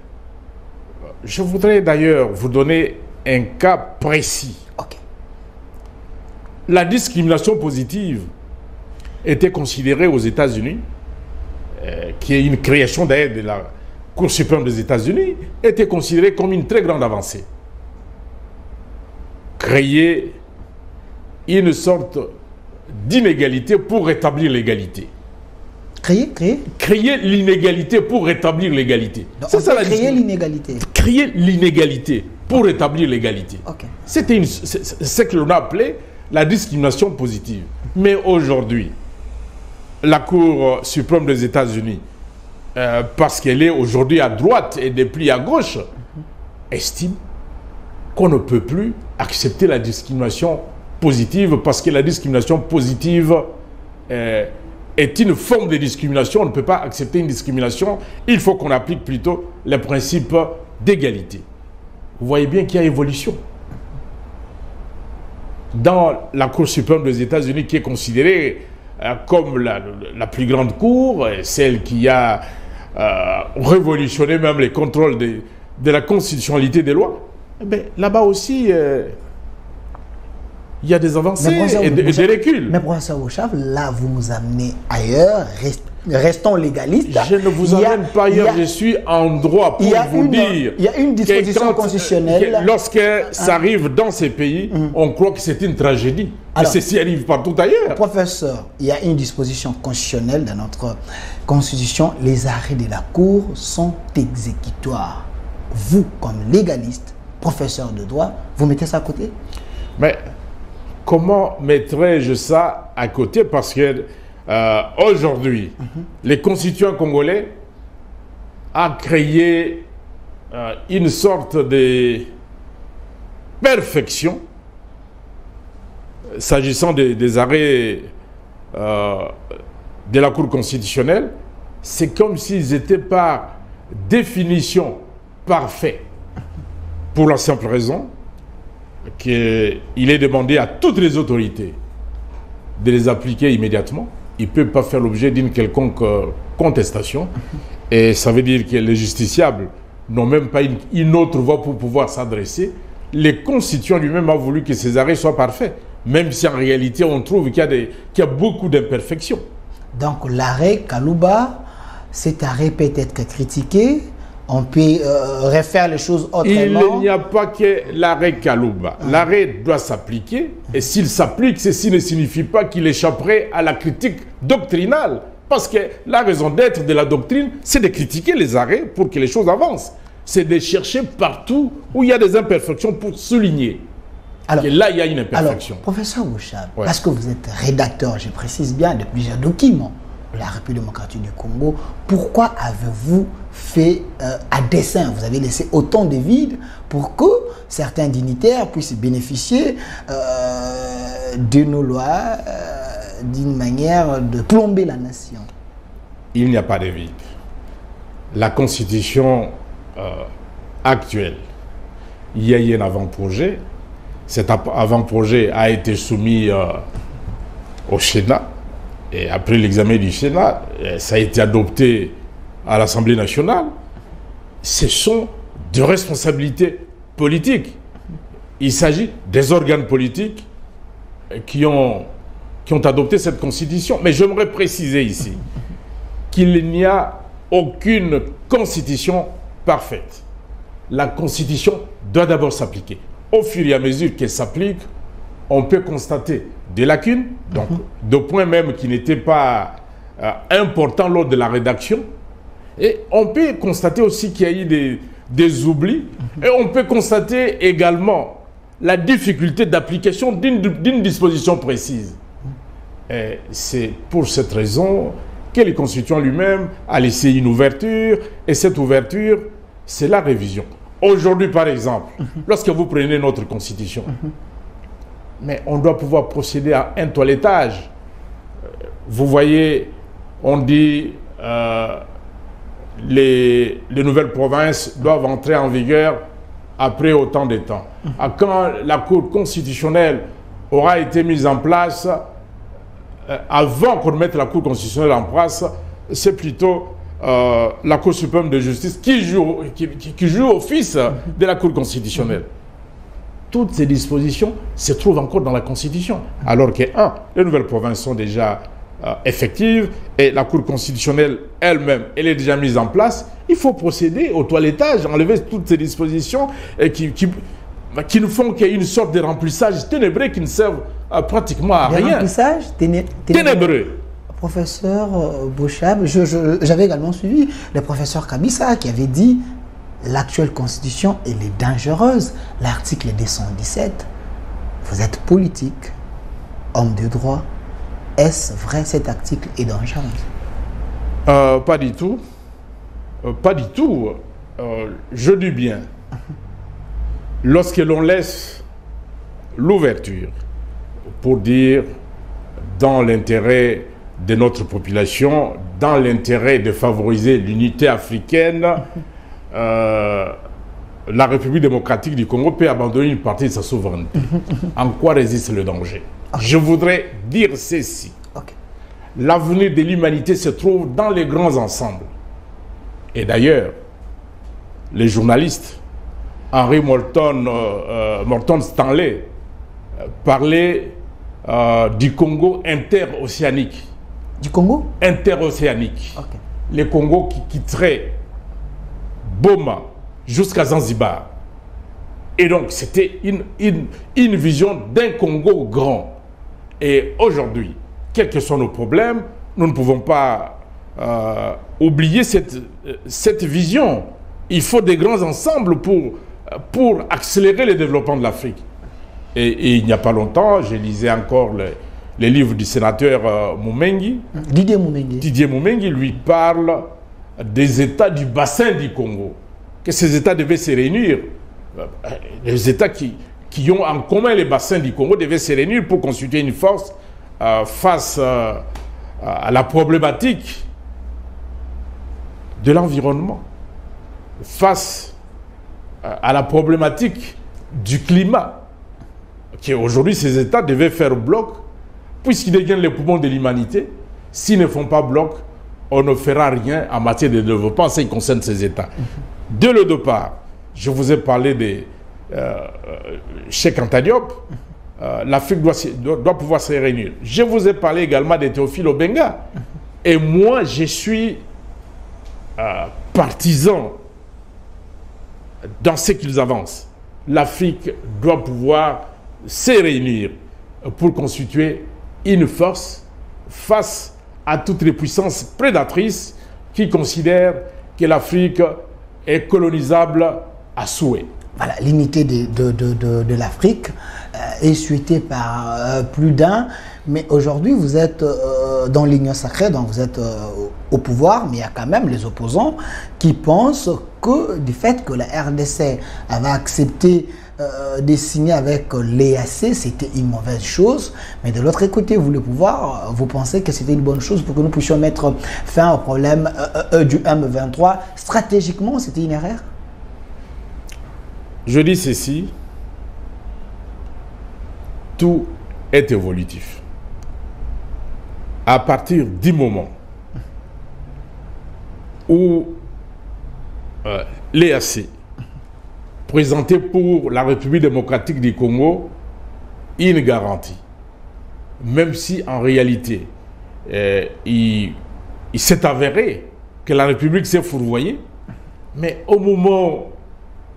Je voudrais d'ailleurs vous donner un cas précis. Okay. La discrimination positive était considérée aux États-Unis, qui est une création d'ailleurs de la Cour suprême des États-Unis, était considérée comme une très grande avancée. Créer une sorte d'inégalité pour rétablir l'égalité. Créer l'inégalité pour rétablir l'égalité. C'est ça la créer l'inégalité. Créer l'inégalité pour rétablir l'égalité. Okay. C'était ce que l'on a appelé la discrimination positive. Mais aujourd'hui, la Cour suprême des États-Unis, parce qu'elle est aujourd'hui à droite et depuis à gauche, estime qu'on ne peut plus accepter la discrimination positive parce que la discrimination positive est une forme de discrimination. On ne peut pas accepter une discrimination. Il faut qu'on applique plutôt le principe d'égalité. vous voyez bien qu'il y a évolution. Dans la Cour suprême des États-Unis, qui est considérée comme la plus grande cour, celle qui a révolutionné même les contrôles de la constitutionnalité des lois, là-bas aussi, il y a des avancées et des reculs. Mais professeur Bouchab, là, vous nous amenez ailleurs, restons légalistes. Je ne vous amène pas ailleurs, je suis en droit pour vous dire. Il y a une disposition constitutionnelle. Lorsque ça arrive dans ces pays, on croit que c'est une tragédie. Alors, et ceci arrive partout ailleurs. Professeur, il y a une disposition constitutionnelle dans notre constitution. Les arrêts de la Cour sont exécutoires. Vous, comme légaliste, professeur de droit, vous mettez ça à côté? Mais comment mettrais-je ça à côté? Parce que aujourd'hui, les constituants congolais ont créé une sorte de perfection s'agissant des arrêts de la Cour constitutionnelle. C'est comme s'ils étaient par définition parfaits, pour la simple raison qu'il est demandé à toutes les autorités de les appliquer immédiatement. Ils ne peuvent pas faire l'objet d'une quelconque contestation. Et ça veut dire que les justiciables n'ont même pas une autre voie pour pouvoir s'adresser. Les constituants lui-même ont voulu que ces arrêts soient parfaits, même si en réalité on trouve qu'il y a beaucoup d'imperfections. Donc l'arrêt Kalouba, cet arrêt peut être critiqué. On peut refaire les choses autrement. Il n'y a pas que l'arrêt Kalouba. L'arrêt doit s'appliquer. Et s'il s'applique, ceci ne signifie pas qu'il échapperait à la critique doctrinale. Parce que la raison d'être de la doctrine, c'est de critiquer les arrêts pour que les choses avancent. C'est de chercher partout où il y a des imperfections pour souligner. Alors, et là, il y a une imperfection. Alors, professeur Bouchab, parce que vous êtes rédacteur, je précise bien, de plusieurs documents de la République démocratique du Congo, pourquoi avez-vous fait à dessein, vous avez laissé autant de vide pour que certains dignitaires puissent bénéficier de nos lois d'une manière de plomber la nation? Il n'y a pas de vide. La constitution actuelle, il y a eu un avant-projet. Cet avant-projet a été soumis au Sénat. Et après l'examen du Sénat, ça a été adopté à l'Assemblée nationale. Ce sont des responsabilités politiques. Il s'agit des organes politiques qui ont adopté cette constitution. Mais j'aimerais préciser ici qu'il n'y a aucune constitution parfaite. La constitution doit d'abord s'appliquer. Au fur et à mesure qu'elle s'applique, on peut constater des lacunes, donc de points même qui n'étaient pas importants lors de la rédaction. Et on peut constater aussi qu'il y a eu des oublis. Et on peut constater également la difficulté d'application d'une disposition précise. C'est pour cette raison que le constituant lui-même a laissé une ouverture. Et cette ouverture, c'est la révision. Aujourd'hui, par exemple, lorsque vous prenez notre constitution, mais on doit pouvoir procéder à un toilettage. Vous voyez, on dit les nouvelles provinces doivent entrer en vigueur après autant de temps. Quand la Cour constitutionnelle aura été mise en place, avant qu'on mette la Cour constitutionnelle en place, c'est plutôt la Cour suprême de justice qui joue office de la Cour constitutionnelle. Toutes ces dispositions se trouvent encore dans la Constitution. Alors que, les nouvelles provinces sont déjà effectives et la Cour constitutionnelle elle-même, elle est déjà mise en place. Il faut procéder au toilettage, enlever toutes ces dispositions qui ne font qu'une sorte de remplissage ténébreux qui ne servent pratiquement à rien. Remplissage ténébreux. Professeur Bouchab, j'avais également suivi le professeur Kabissa qui avait dit l'actuelle constitution, elle est dangereuse. L'article 217, vous êtes politique, homme de droit. Est-ce vrai cet article est dangereux? Pas du tout. Pas du tout. Je dis bien. Lorsque l'on laisse l'ouverture pour dire dans l'intérêt de notre population, dans l'intérêt de favoriser l'unité africaine, la République démocratique du Congo peut abandonner une partie de sa souveraineté. En quoi résiste le danger? Je voudrais dire ceci. L'avenir de l'humanité se trouve dans les grands ensembles. Et d'ailleurs, les journalistes, Henry Morton Stanley, parlait du Congo interocéanique. Du Congo? Interocéanique. Les Congos qui quitteraient Boma jusqu'à Zanzibar. Et donc, c'était une vision d'un Congo grand. Et aujourd'hui, quels que soient nos problèmes, nous ne pouvons pas oublier cette vision. Il faut des grands ensembles pour accélérer le développement de l'Afrique. Et il n'y a pas longtemps, je lisais encore les livres du sénateur Didier Moumengi lui parle des États du bassin du Congo. Que ces États devaient se réunir. Les États qui ont en commun les bassins du Congo devaient se réunir pour constituer une force face à la problématique de l'environnement, face à la problématique du climat. Aujourd'hui, ces États devaient faire bloc, puisqu'ils deviennent les poumons de l'humanité. S'ils ne font pas bloc, on ne fera rien en matière de développement en ce qui concerne ces États. Dès le départ, je vous ai parlé de Cheikh Anta Diop. L'Afrique doit pouvoir se réunir. Je vous ai parlé également de Théophile Obenga. Et moi, je suis partisan dans ce qu'ils avancent. L'Afrique doit pouvoir se réunir pour constituer une force face à toutes les puissances prédatrices qui considèrent que l'Afrique est colonisable à souhait. Voilà, l'unité de l'Afrique est souhaitée par plus d'un, mais aujourd'hui vous êtes dans l'union sacrée, donc vous êtes au pouvoir, mais il y a quand même les opposants qui pensent que du fait que la RDC avait accepté de signer avec l'EAC, c'était une mauvaise chose, mais de l'autre côté, vous le pouvoir, vous pensez que c'était une bonne chose pour que nous puissions mettre fin au problème du M23. Stratégiquement, c'était une erreur? Je dis ceci, tout est évolutif. À partir du moment où l'EAC présentait pour la République démocratique du Congo une garantie, même si en réalité il s'est avéré que la République s'est fourvoyée, mais au moment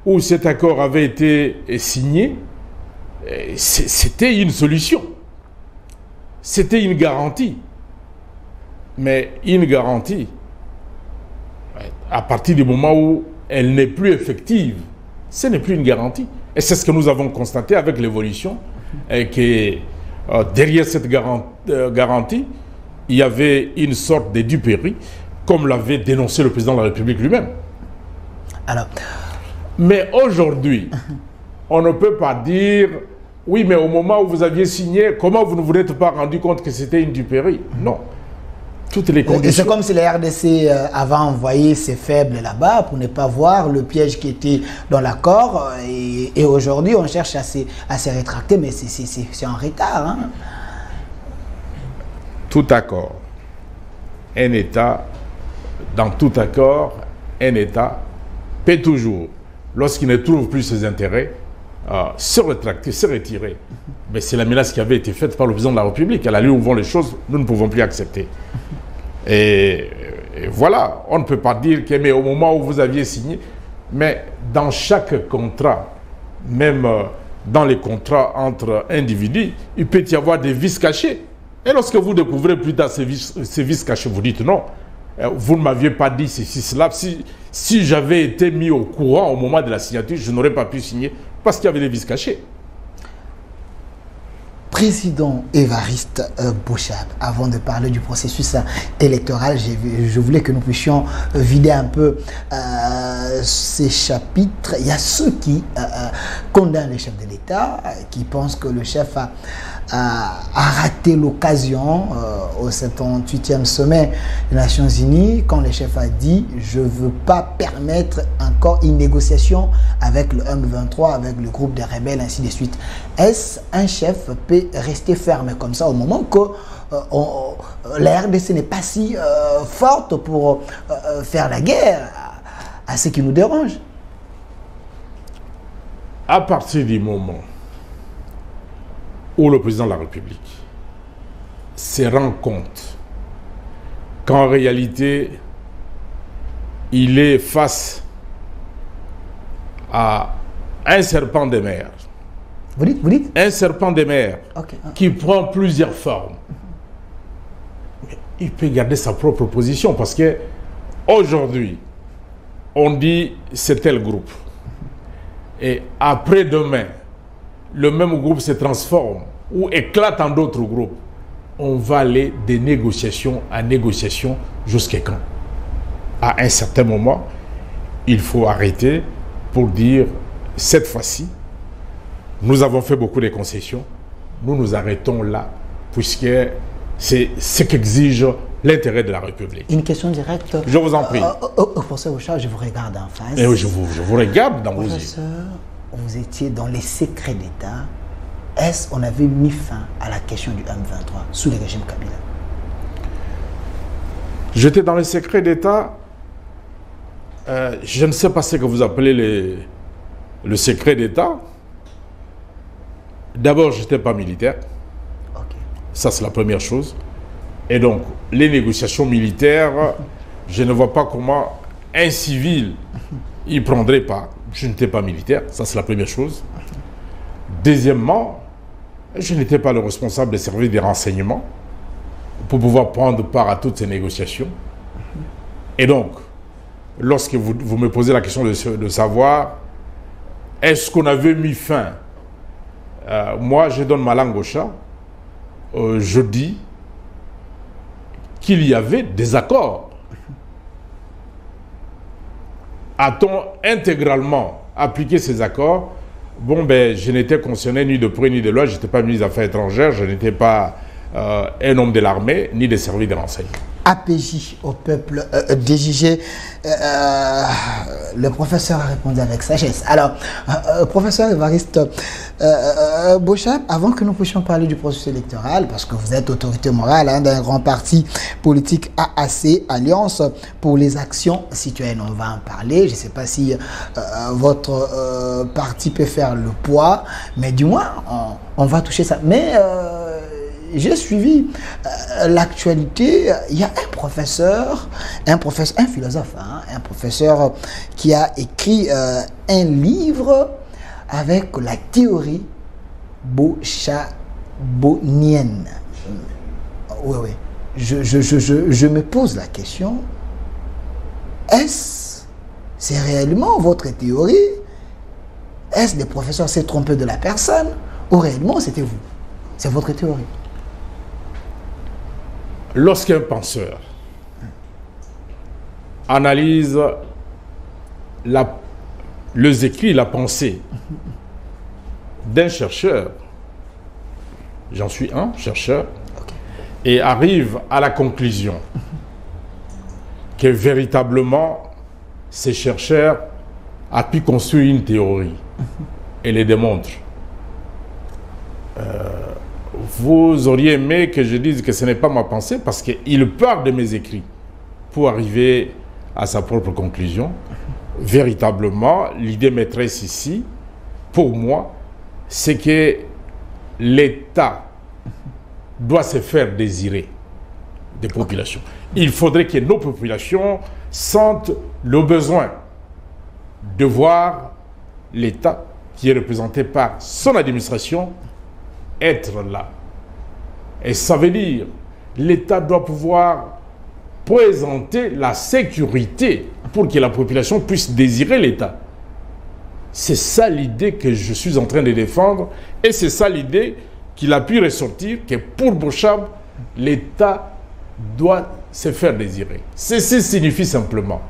où cet accord avait été signé, c'était une solution. C'était une garantie. Mais une garantie, à partir du moment où elle n'est plus effective, ce n'est plus une garantie. Et c'est ce que nous avons constaté avec l'évolution, et que derrière cette garantie, il y avait une sorte de duperie, comme l'avait dénoncé le président de la République lui-même. Alors, mais aujourd'hui, on ne peut pas dire « Oui, mais au moment où vous aviez signé, comment vous ne vous êtes pas rendu compte que c'était une duperie ?» Non. Toutes les conditions... C'est comme si la RDC avait envoyé ses faibles là-bas pour ne pas voir le piège qui était dans l'accord. Et aujourd'hui, on cherche à se rétracter, mais c'est en retard. Hein? Tout accord. Un État, dans tout accord, un État peut toujours, lorsqu'il ne trouve plus ses intérêts, se rétracter, se retirer. Mais c'est la menace qui avait été faite par le président de la République. À la lieu où vont les choses, nous ne pouvons plus accepter. Et voilà, on ne peut pas dire que mais au moment où vous aviez signé, mais dans chaque contrat, même dans les contrats entre individus, il peut y avoir des vices cachés. Et lorsque vous découvrez plus tard ces vices cachés, vous dites non, vous ne m'aviez pas dit ceci, cela. Si j'avais été mis au courant au moment de la signature, je n'aurais pas pu signer parce qu'il y avait des vices cachés. Président Évariste Bochab, avant de parler du processus électoral, je voulais que nous puissions vider un peu ces chapitres. Il y a ceux qui condamnent le chef de l'État, qui pensent que le chef raté l'occasion au 78e sommet des Nations Unies quand le chef a dit « Je ne veux pas permettre encore une négociation avec le M23, avec le groupe des rebelles, ainsi de suite ». Est-ce un chef peut rester ferme comme ça au moment que la RDC n'est pas si forte pour faire la guerre à ce qui nous dérange? À partir du moment où le président de la République se rend compte qu'en réalité, il est face à un serpent des mers. Vous dites Un serpent des mers qui prend plusieurs formes. Mais il peut garder sa propre position parce que aujourd'hui, on dit c'est tel groupe. Et après-demain, le même groupe se transforme ou éclate en d'autres groupes. On va aller de négociation à négociation jusqu'à quand? À un certain moment, il faut arrêter pour dire cette fois-ci, nous avons fait beaucoup de concessions, nous nous arrêtons là, puisque c'est ce qu'exige l'intérêt de la République. Une question directe. Je vous en prie. Professeur Bouchard, je vous regarde en face. Et je vous regarde dans vos yeux. Professeur, vous étiez dans les secrets d'État. Est-ce qu'on avait mis fin à la question du M23 sous le régime Kabila? J'étais dans les secrets d'État. Je ne sais pas ce que vous appelez le secret d'État. D'abord, je n'étais pas militaire. Okay. Ça, c'est la première chose. Et donc, les négociations militaires, je ne vois pas comment un civil y prendrait part. Je n'étais pas militaire, ça c'est la première chose. Deuxièmement, je n'étais pas le responsable des services des renseignements pour pouvoir prendre part à toutes ces négociations. Et donc, lorsque vous me posez la question de savoir, est-ce qu'on avait mis fin? Moi, je donne ma langue au chat. Je dis qu'il y avait des accords. A-t-on intégralement appliqué ces accords? Bon, ben, je n'étais concerné ni de près ni de loin, je n'étais pas ministre des Affaires étrangères, je n'étais pas un homme de l'armée, ni des services de renseignement. APJ au peuple DJG, le professeur a répondu avec sagesse. Alors, professeur Évariste Bouchard, avant que nous puissions parler du processus électoral, parce que vous êtes autorité morale d'un grand parti politique AAC, Alliance pour les actions citoyennes, on va en parler. Je ne sais pas si votre parti peut faire le poids, mais du moins, on va toucher ça. Mais j'ai suivi l'actualité. Il y a un professeur, un philosophe, hein, un professeur qui a écrit un livre avec la théorie bouchabonienne. Oui. Je me pose la question, c'est réellement votre théorie? Est-ce que le professeur s'est trompé de la personne? Ou réellement c'était vous? C'est votre théorie? Lorsqu'un penseur analyse les écrits, la pensée d'un chercheur, j'en suis un chercheur, et arrive à la conclusion que véritablement ces chercheurs a pu construire une théorie et les démontre. Vous auriez aimé que je dise que ce n'est pas ma pensée parce qu'il part de mes écrits pour arriver à sa propre conclusion. Véritablement, l'idée maîtresse ici, pour moi, c'est que l'État doit se faire désirer des populations. Il faudrait que nos populations sentent le besoin de voir l'État, qui est représenté par son administration, être là. Et ça veut dire l'État doit pouvoir présenter la sécurité pour que la population puisse désirer l'État. C'est ça l'idée que je suis en train de défendre et c'est ça l'idée qu'il a pu ressortir que pour Bouchab, l'État doit se faire désirer. Ceci signifie simplement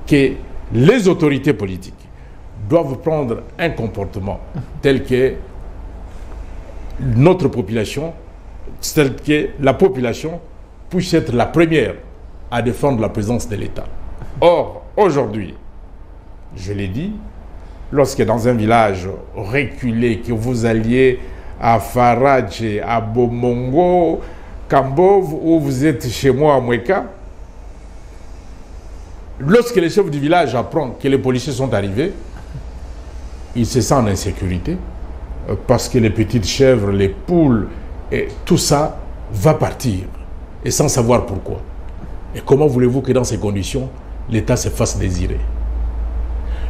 que les autorités politiques doivent prendre un comportement tel que notre population, c'est que la population puisse être la première à défendre la présence de l'État. Or, aujourd'hui, je l'ai dit, lorsque dans un village reculé, que vous alliez à Faradje, à Bomongo, Kambov, ou vous êtes chez moi à Mweka, lorsque le chef du village apprend que les policiers sont arrivés, il se sent en insécurité parce que les petites chèvres, les poules, et tout ça va partir et sans savoir pourquoi. Et comment voulez-vous que dans ces conditions, l'État se fasse désirer?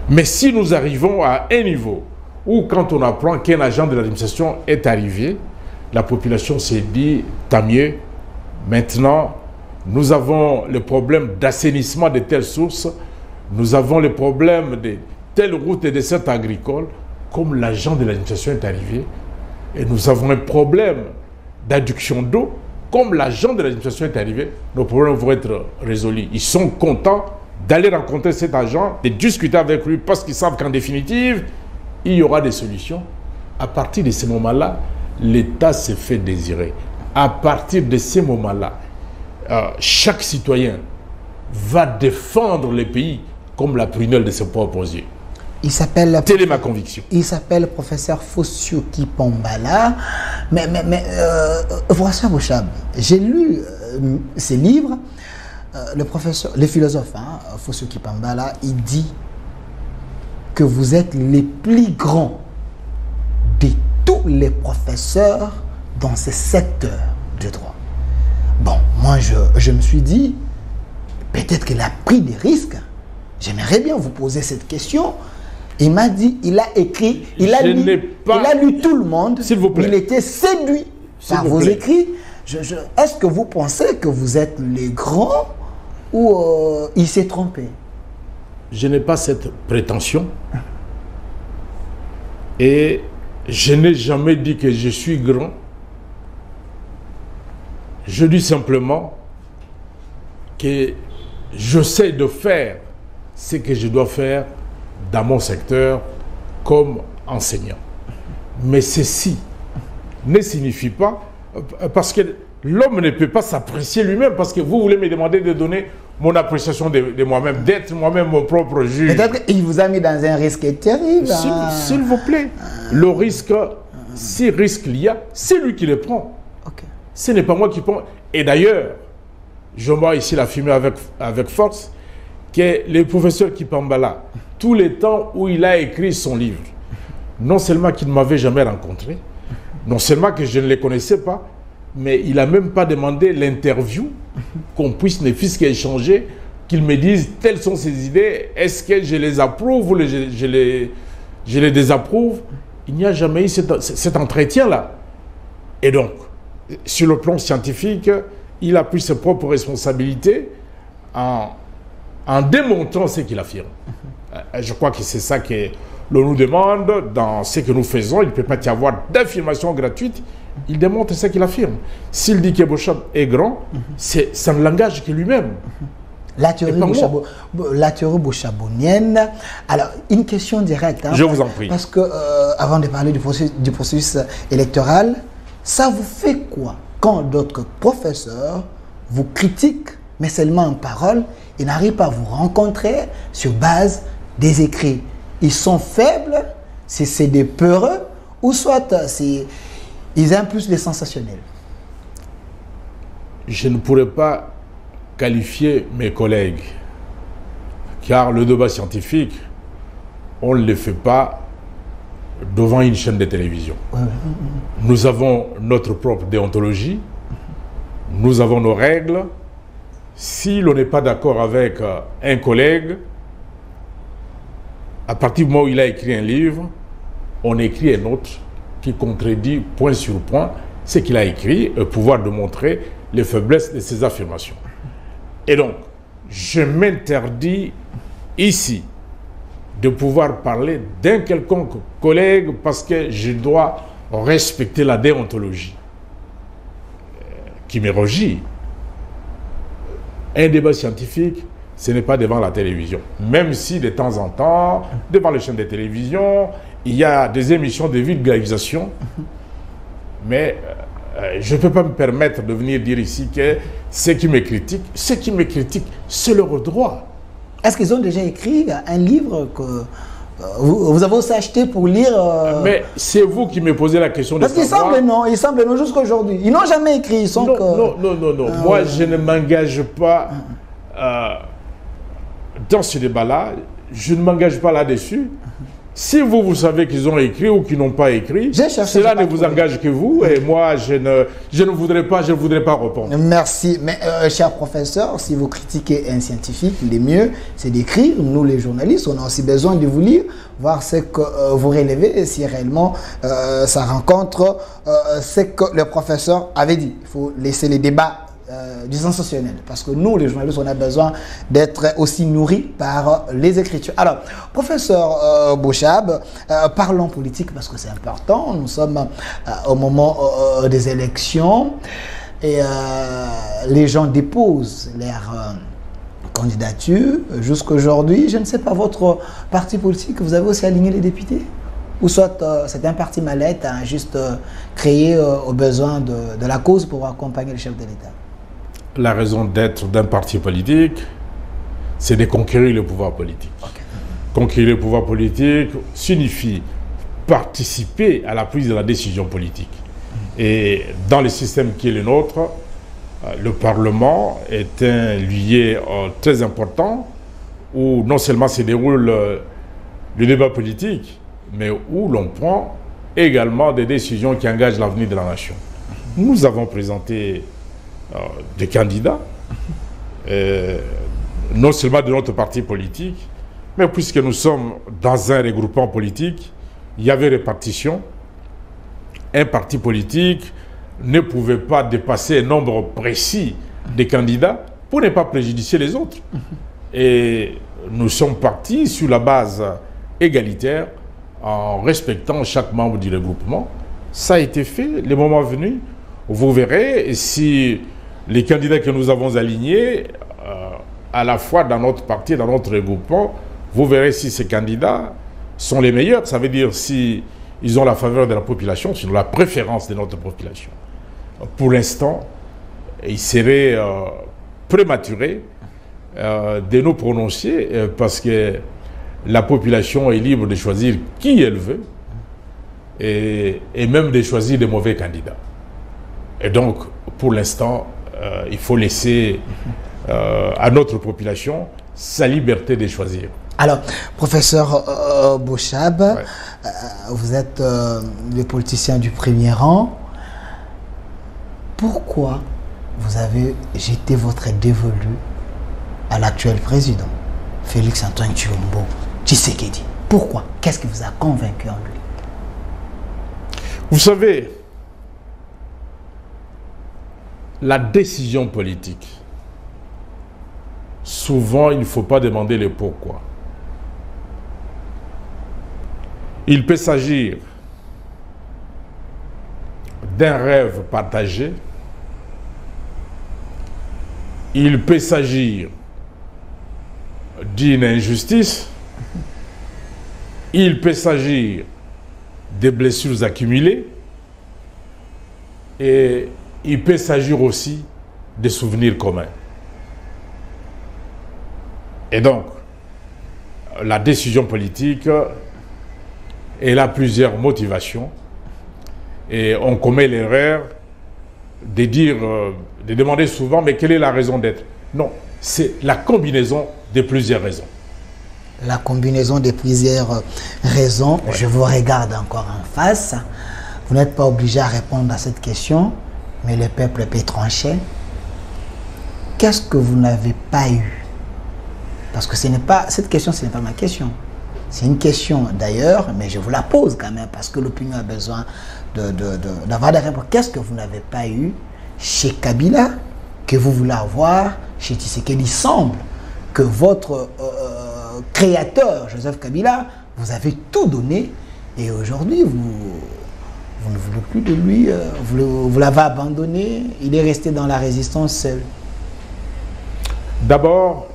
Mais si nous arrivons à un niveau où quand on apprend qu'un agent de l'administration est arrivé, la population s'est dit, tant mieux, maintenant, nous avons le problème d'assainissement de telles sources, nous avons le problème de telle route et de cette agricole, comme l'agent de l'administration est arrivé, et nous avons un problème d'adduction d'eau, comme l'agent de l'administration est arrivé, nos problèmes vont être résolus. Ils sont contents d'aller rencontrer cet agent, de discuter avec lui, parce qu'ils savent qu'en définitive, il y aura des solutions. À partir de ce moment-là, l'État se fait désirer. À partir de ce moment-là, chaque citoyen va défendre le pays comme la prunelle de ses propres yeux. Telle est ma conviction. Il s'appelle professeur Fossio Kipambala. Mais professeur Bouchab, j'ai lu ses livres. Le philosophe Fossio Kipambala, il dit que vous êtes les plus grands de tous les professeurs dans ce secteur de droit. Bon, moi je me suis dit, peut-être qu'il a pris des risques. J'aimerais bien vous poser cette question. Il m'a dit, il a écrit, il a lu tout le monde. S'il vous plaît. Il était séduit par vos écrits. Est-ce que vous pensez que vous êtes les grands ou il s'est trompé? Je n'ai pas cette prétention. Et je n'ai jamais dit que je suis grand. Je dis simplement que j'essaie de faire ce que je dois faire dans mon secteur comme enseignant. Mais ceci ne signifie pas, parce que l'homme ne peut pas s'apprécier lui-même, parce que vous voulez me demander de donner mon appréciation de moi-même, d'être moi-même mon propre juge. Peut-être qu'il vous a mis dans un risque terrible. S'il vous plaît. Le risque, si risque il y a, c'est lui qui le prend. Okay. Ce n'est pas moi qui prends. Et d'ailleurs, je vois ici l'affirmer avec force, que le professeur Kipambala, tous les temps où il a écrit son livre, non seulement qu'il ne m'avait jamais rencontré, non seulement que je ne le connaissais pas, mais il n'a même pas demandé l'interview, qu'on puisse ne fût-ce qu'échanger, qu'il me dise telles sont ses idées, est-ce que je les approuve ou je les désapprouve. Il n'y a jamais eu cet entretien-là. Et donc, sur le plan scientifique, il a pris ses propres responsabilités en démontrant ce qu'il affirme. Je crois que c'est ça que l'on nous demande dans ce que nous faisons. Il ne peut pas y avoir d'affirmation gratuite. Il démontre ce qu'il affirme. S'il dit que Bouchab est grand, ça ne l'engage que lui-même. La théorie bouchabonienne. Alors, une question directe. Je vous en prie. Parce que, avant de parler du processus électoral, ça vous fait quoi quand d'autres professeurs vous critiquent, mais seulement en parole, et n'arrivent pas à vous rencontrer sur base des écrits? Ils sont faibles, c'est des peureux, ou soit ils aiment plus les sensationnels? Je ne pourrais pas qualifier mes collègues, car le débat scientifique, on ne le fait pas devant une chaîne de télévision. Nous avons notre propre déontologie, nous avons nos règles. Si l'on n'est pas d'accord avec un collègue, à partir du moment où il a écrit un livre, on écrit un autre qui contredit point sur point ce qu'il a écrit, et pouvoir démontrer les faiblesses de ses affirmations. Et donc, je m'interdis ici de pouvoir parler d'un quelconque collègue parce que je dois respecter la déontologie qui me régit. Un débat scientifique, ce n'est pas devant la télévision. Même si de temps en temps, devant les chaînes de télévision, il y a des émissions de vulgarisation Mais je ne peux pas me permettre de venir dire ici que ceux qui me critiquent, c'est leur droit. Est-ce qu'ils ont déjà écrit un livre que vous avez aussi acheté pour lire Mais c'est vous qui me posez la question de Parce qu'il semble non, jusqu'à aujourd'hui. Ils n'ont jamais écrit, ils sont non. Moi, je ne m'engage pas dans ce débat-là. Je ne m'engage pas là-dessus. Si vous savez qu'ils ont écrit ou qu'ils n'ont pas écrit, cela ne vous engage que vous. Et moi, je ne voudrais pas répondre. Merci. Mais, cher professeur, si vous critiquez un scientifique, le mieux, c'est d'écrire. Nous, les journalistes, on a aussi besoin de vous lire, voir ce que vous relevez et si réellement ça rencontre ce que le professeur avait dit. Il faut laisser les débats du sensationnel, parce que nous, les journalistes, on a besoin d'être aussi nourris par les écritures. Alors, professeur Bouchab, parlons politique parce que c'est important. Nous sommes au moment des élections et les gens déposent leur candidature. Jusqu'aujourd'hui, je ne sais pas, votre parti politique, vous avez aussi aligné les députés? Ou soit c'est un parti mallette juste créé aux besoins de la cause pour accompagner le chef de l'État? La raison d'être d'un parti politique, c'est de conquérir le pouvoir politique. Okay. Conquérir le pouvoir politique signifie participer à la prise de la décision politique. Et dans le système qui est le nôtre, le Parlement est un lieu très important où non seulement se déroule le débat politique, mais où l'on prend également des décisions qui engagent l'avenir de la nation. Nous avons présenté des candidats, non seulement de notre parti politique, mais puisque nous sommes dans un regroupement politique, il y avait répartition. Un parti politique ne pouvait pas dépasser un nombre précis de candidats pour ne pas préjudicer les autres. Et nous sommes partis sur la base égalitaire en respectant chaque membre du regroupement. Ça a été fait, le moment venu. Vous verrez si les candidats que nous avons alignés, à la fois dans notre parti et dans notre regroupement, vous verrez si ces candidats sont les meilleurs. Ça veut dire si ils ont la faveur de la population, sinon la préférence de notre population. Pour l'instant, il serait prématuré de nous prononcer parce que la population est libre de choisir qui elle veut et même de choisir des mauvais candidats. Et donc, pour l'instant, il faut laisser à notre population sa liberté de choisir. Alors, professeur Bouchab, ouais. Vous êtes le politicien du premier rang. Pourquoi vous avez jeté votre dévolu à l'actuel président, Félix-Antoine Tshisekedi? Pourquoi? Qu'est-ce qui vous a convaincu en lui? Vous savez, la décision politique, souvent il ne faut pas demander le pourquoi. Il peut s'agir d'un rêve partagé. Il peut s'agir d'une injustice. Il peut s'agir des blessures accumulées. Et il peut s'agir aussi des souvenirs communs. Et donc, la décision politique, elle a plusieurs motivations. Et on commet l'erreur de dire, de demander souvent, mais quelle est la raison d'être? Non, c'est la combinaison de plusieurs raisons. La combinaison de plusieurs raisons. Ouais. Je vous regarde encore en face. Vous n'êtes pas obligé à répondre à cette question, mais le peuple peut trancher. Qu'est-ce que vous n'avez pas eu? Parce que cette question, ce n'est pas ma question. C'est une question d'ailleurs, mais je vous la pose quand même, parce que l'opinion a besoin d'avoir des réponses. Qu'est-ce que vous n'avez pas eu chez Kabila, que vous voulez avoir chez Tshisekedi? Il semble que votre créateur, Joseph Kabila, vous avez tout donné, et aujourd'hui, vous ne voulez plus de lui, vous l'avez abandonné, il est resté dans la résistance seul. D'abord,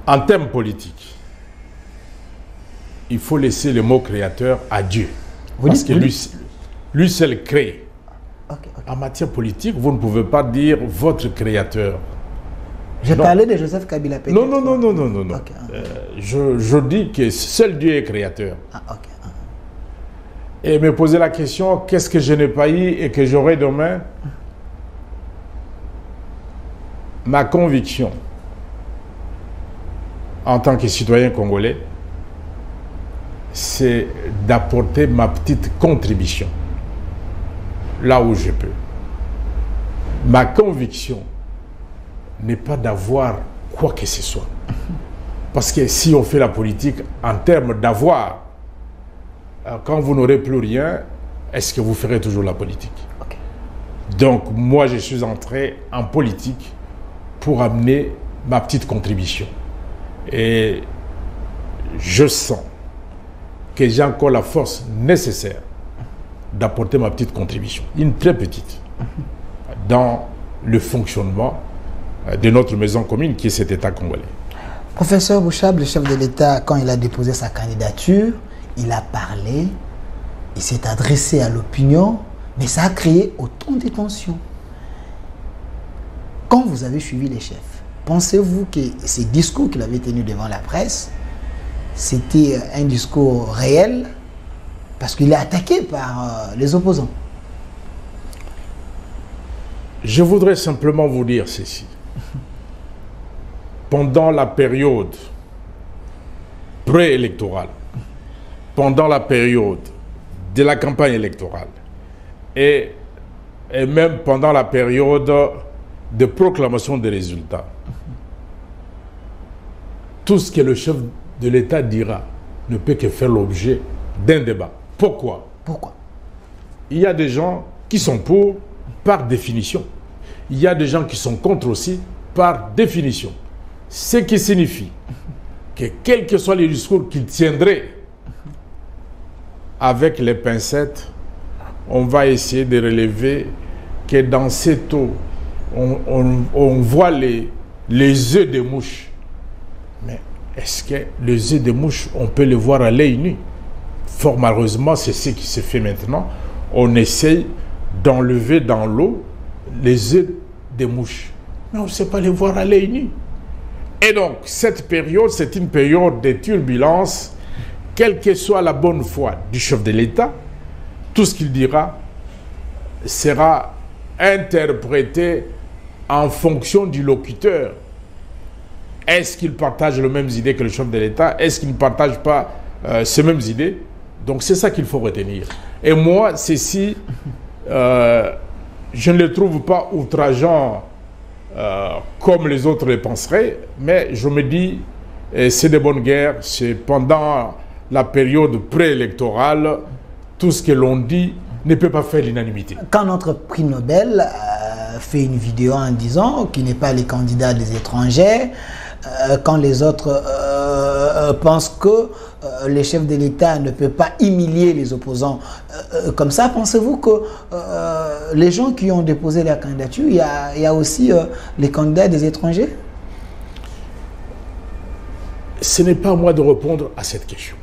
en termes politiques, il faut laisser le mot créateur à Dieu. Vous Parce dites, que lui seul crée. Ok. En matière politique, vous ne pouvez pas dire votre créateur. J'ai Non. parlé de Joseph Kabila peut-être. Non, non, non, non, non, non, non. Ok. Je dis que seul Dieu est créateur. Ah, ok. Et me poser la question, qu'est-ce que je n'ai pas eu et que j'aurai demain? Ma conviction, en tant que citoyen congolais, c'est d'apporter ma petite contribution, là où je peux. Ma conviction n'est pas d'avoir quoi que ce soit. Parce que si on fait la politique en termes d'avoir, quand vous n'aurez plus rien, est-ce que vous ferez toujours la politique? Ok. Donc, moi, je suis entré en politique pour amener ma petite contribution. Et je sens que j'ai encore la force nécessaire d'apporter ma petite contribution, une très petite, dans le fonctionnement de notre maison commune qui est cet État congolais. Professeur Bouchab, le chef de l'État, quand il a déposé sa candidature, il a parlé, il s'est adressé à l'opinion, mais ça a créé autant de tensions. Quand vous avez suivi les chefs, pensez-vous que ces discours qu'il avait tenus devant la presse, c'était un discours réel? Parce qu'il est attaqué par les opposants. Je voudrais simplement vous dire ceci. Pendant la période préélectorale, pendant la période de la campagne électorale et même pendant la période de proclamation des résultats, tout ce que le chef de l'État dira ne peut que faire l'objet d'un débat. Pourquoi? Pourquoi? Il y a des gens qui sont pour par définition. Il y a des gens qui sont contre aussi par définition. Ce qui signifie que quels que soient les discours qu'il tiendrait, avec les pincettes, on va essayer de relever que dans cette eau, on voit les œufs de mouche. Mais est-ce que les œufs de mouche, on peut les voir à l'œil nu? Fort malheureusement, c'est ce qui se fait maintenant. On essaye d'enlever dans l'eau les œufs de mouche. Mais on ne sait pas les voir à l'œil nu. Et donc, cette période, c'est une période de turbulence. Quelle que soit la bonne foi du chef de l'État, tout ce qu'il dira sera interprété en fonction du locuteur. Est-ce qu'il partage les mêmes idées que le chef de l'État? Est-ce qu'il ne partage pas ces mêmes idées? Donc c'est ça qu'il faut retenir. Et moi, ceci, je ne le trouve pas outrageant comme les autres le penseraient, mais je me dis, c'est de bonne guerre, c'est pendant la période préélectorale, tout ce que l'on dit ne peut pas faire l'unanimité. Quand notre prix Nobel fait une vidéo en disant qu'il n'est pas les candidats des étrangers, quand les autres pensent que les chefs de l'État ne peuvent pas humilier les opposants comme ça, pensez-vous que les gens qui ont déposé la candidature, il y a aussi les candidats des étrangers? Ce n'est pas à moi de répondre à cette question.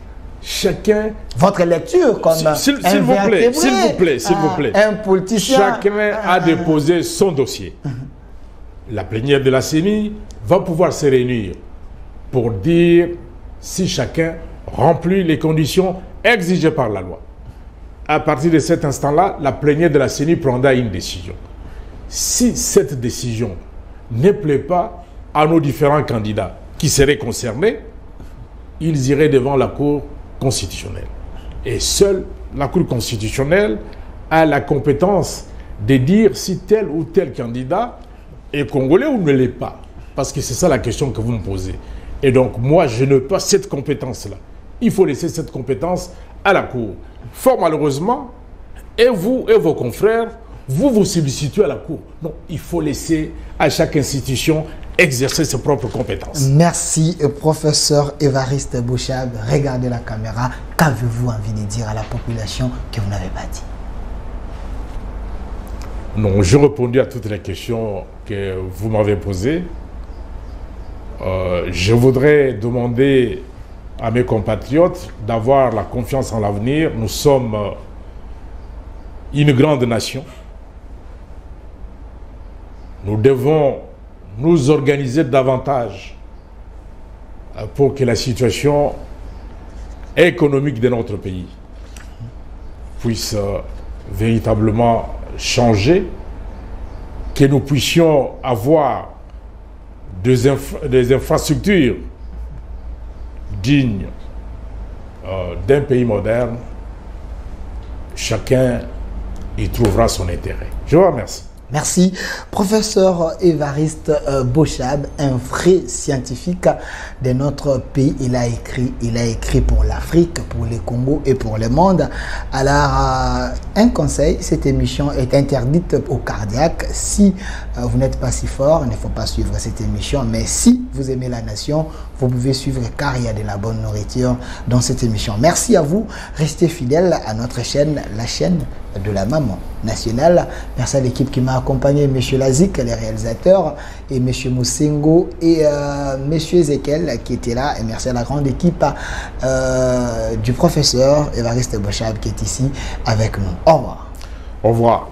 Chacun... Votre lecture comme s'il vous plaît, un politicien... Chacun a déposé son dossier. La plénière de la CENI va pouvoir se réunir pour dire si chacun remplit les conditions exigées par la loi. À partir de cet instant-là, la plénière de la CENI prendra une décision. Si cette décision ne plaît pas à nos différents candidats qui seraient concernés, ils iraient devant la Cour constitutionnelle. Et seule la Cour constitutionnelle a la compétence de dire si tel ou tel candidat est congolais ou ne l'est pas. Parce que c'est ça la question que vous me posez. Et donc, moi, je n'ai pas cette compétence-là. Il faut laisser cette compétence à la Cour. Fort malheureusement, et vous et vos confrères, vous substituez à la Cour. Non, il faut laisser à chaque institution exercer ses propres compétences. Merci, professeur Évariste Bouchab. Regardez la caméra. Qu'avez-vous envie de dire à la population que vous n'avez pas dit? Non, j'ai répondu à toutes les questions que vous m'avez posées. Je voudrais demander à mes compatriotes d'avoir la confiance en l'avenir. Nous sommes une grande nation. Nous devons nous organiser davantage pour que la situation économique de notre pays puisse véritablement changer, que nous puissions avoir des infrastructures dignes d'un pays moderne. Chacun y trouvera son intérêt. Je vous remercie. Merci. Professeur Évariste Bochab, un vrai scientifique de notre pays. Il a écrit pour l'Afrique, pour le Congo et pour le monde. Alors, un conseil, cette émission est interdite aux cardiaques. Si vous n'êtes pas si fort, il ne faut pas suivre cette émission. Mais si vous aimez la nation, vous pouvez suivre car il y a de la bonne nourriture dans cette émission. Merci à vous. Restez fidèles à notre chaîne, la chaîne de la maman nationale. Merci à l'équipe qui m'a accompagné, M. Lazik, les réalisateurs, et M. Moussengo et M. Ezekiel qui étaient là. Et merci à la grande équipe du professeur Évariste Bochab qui est ici avec nous. Au revoir. Au revoir.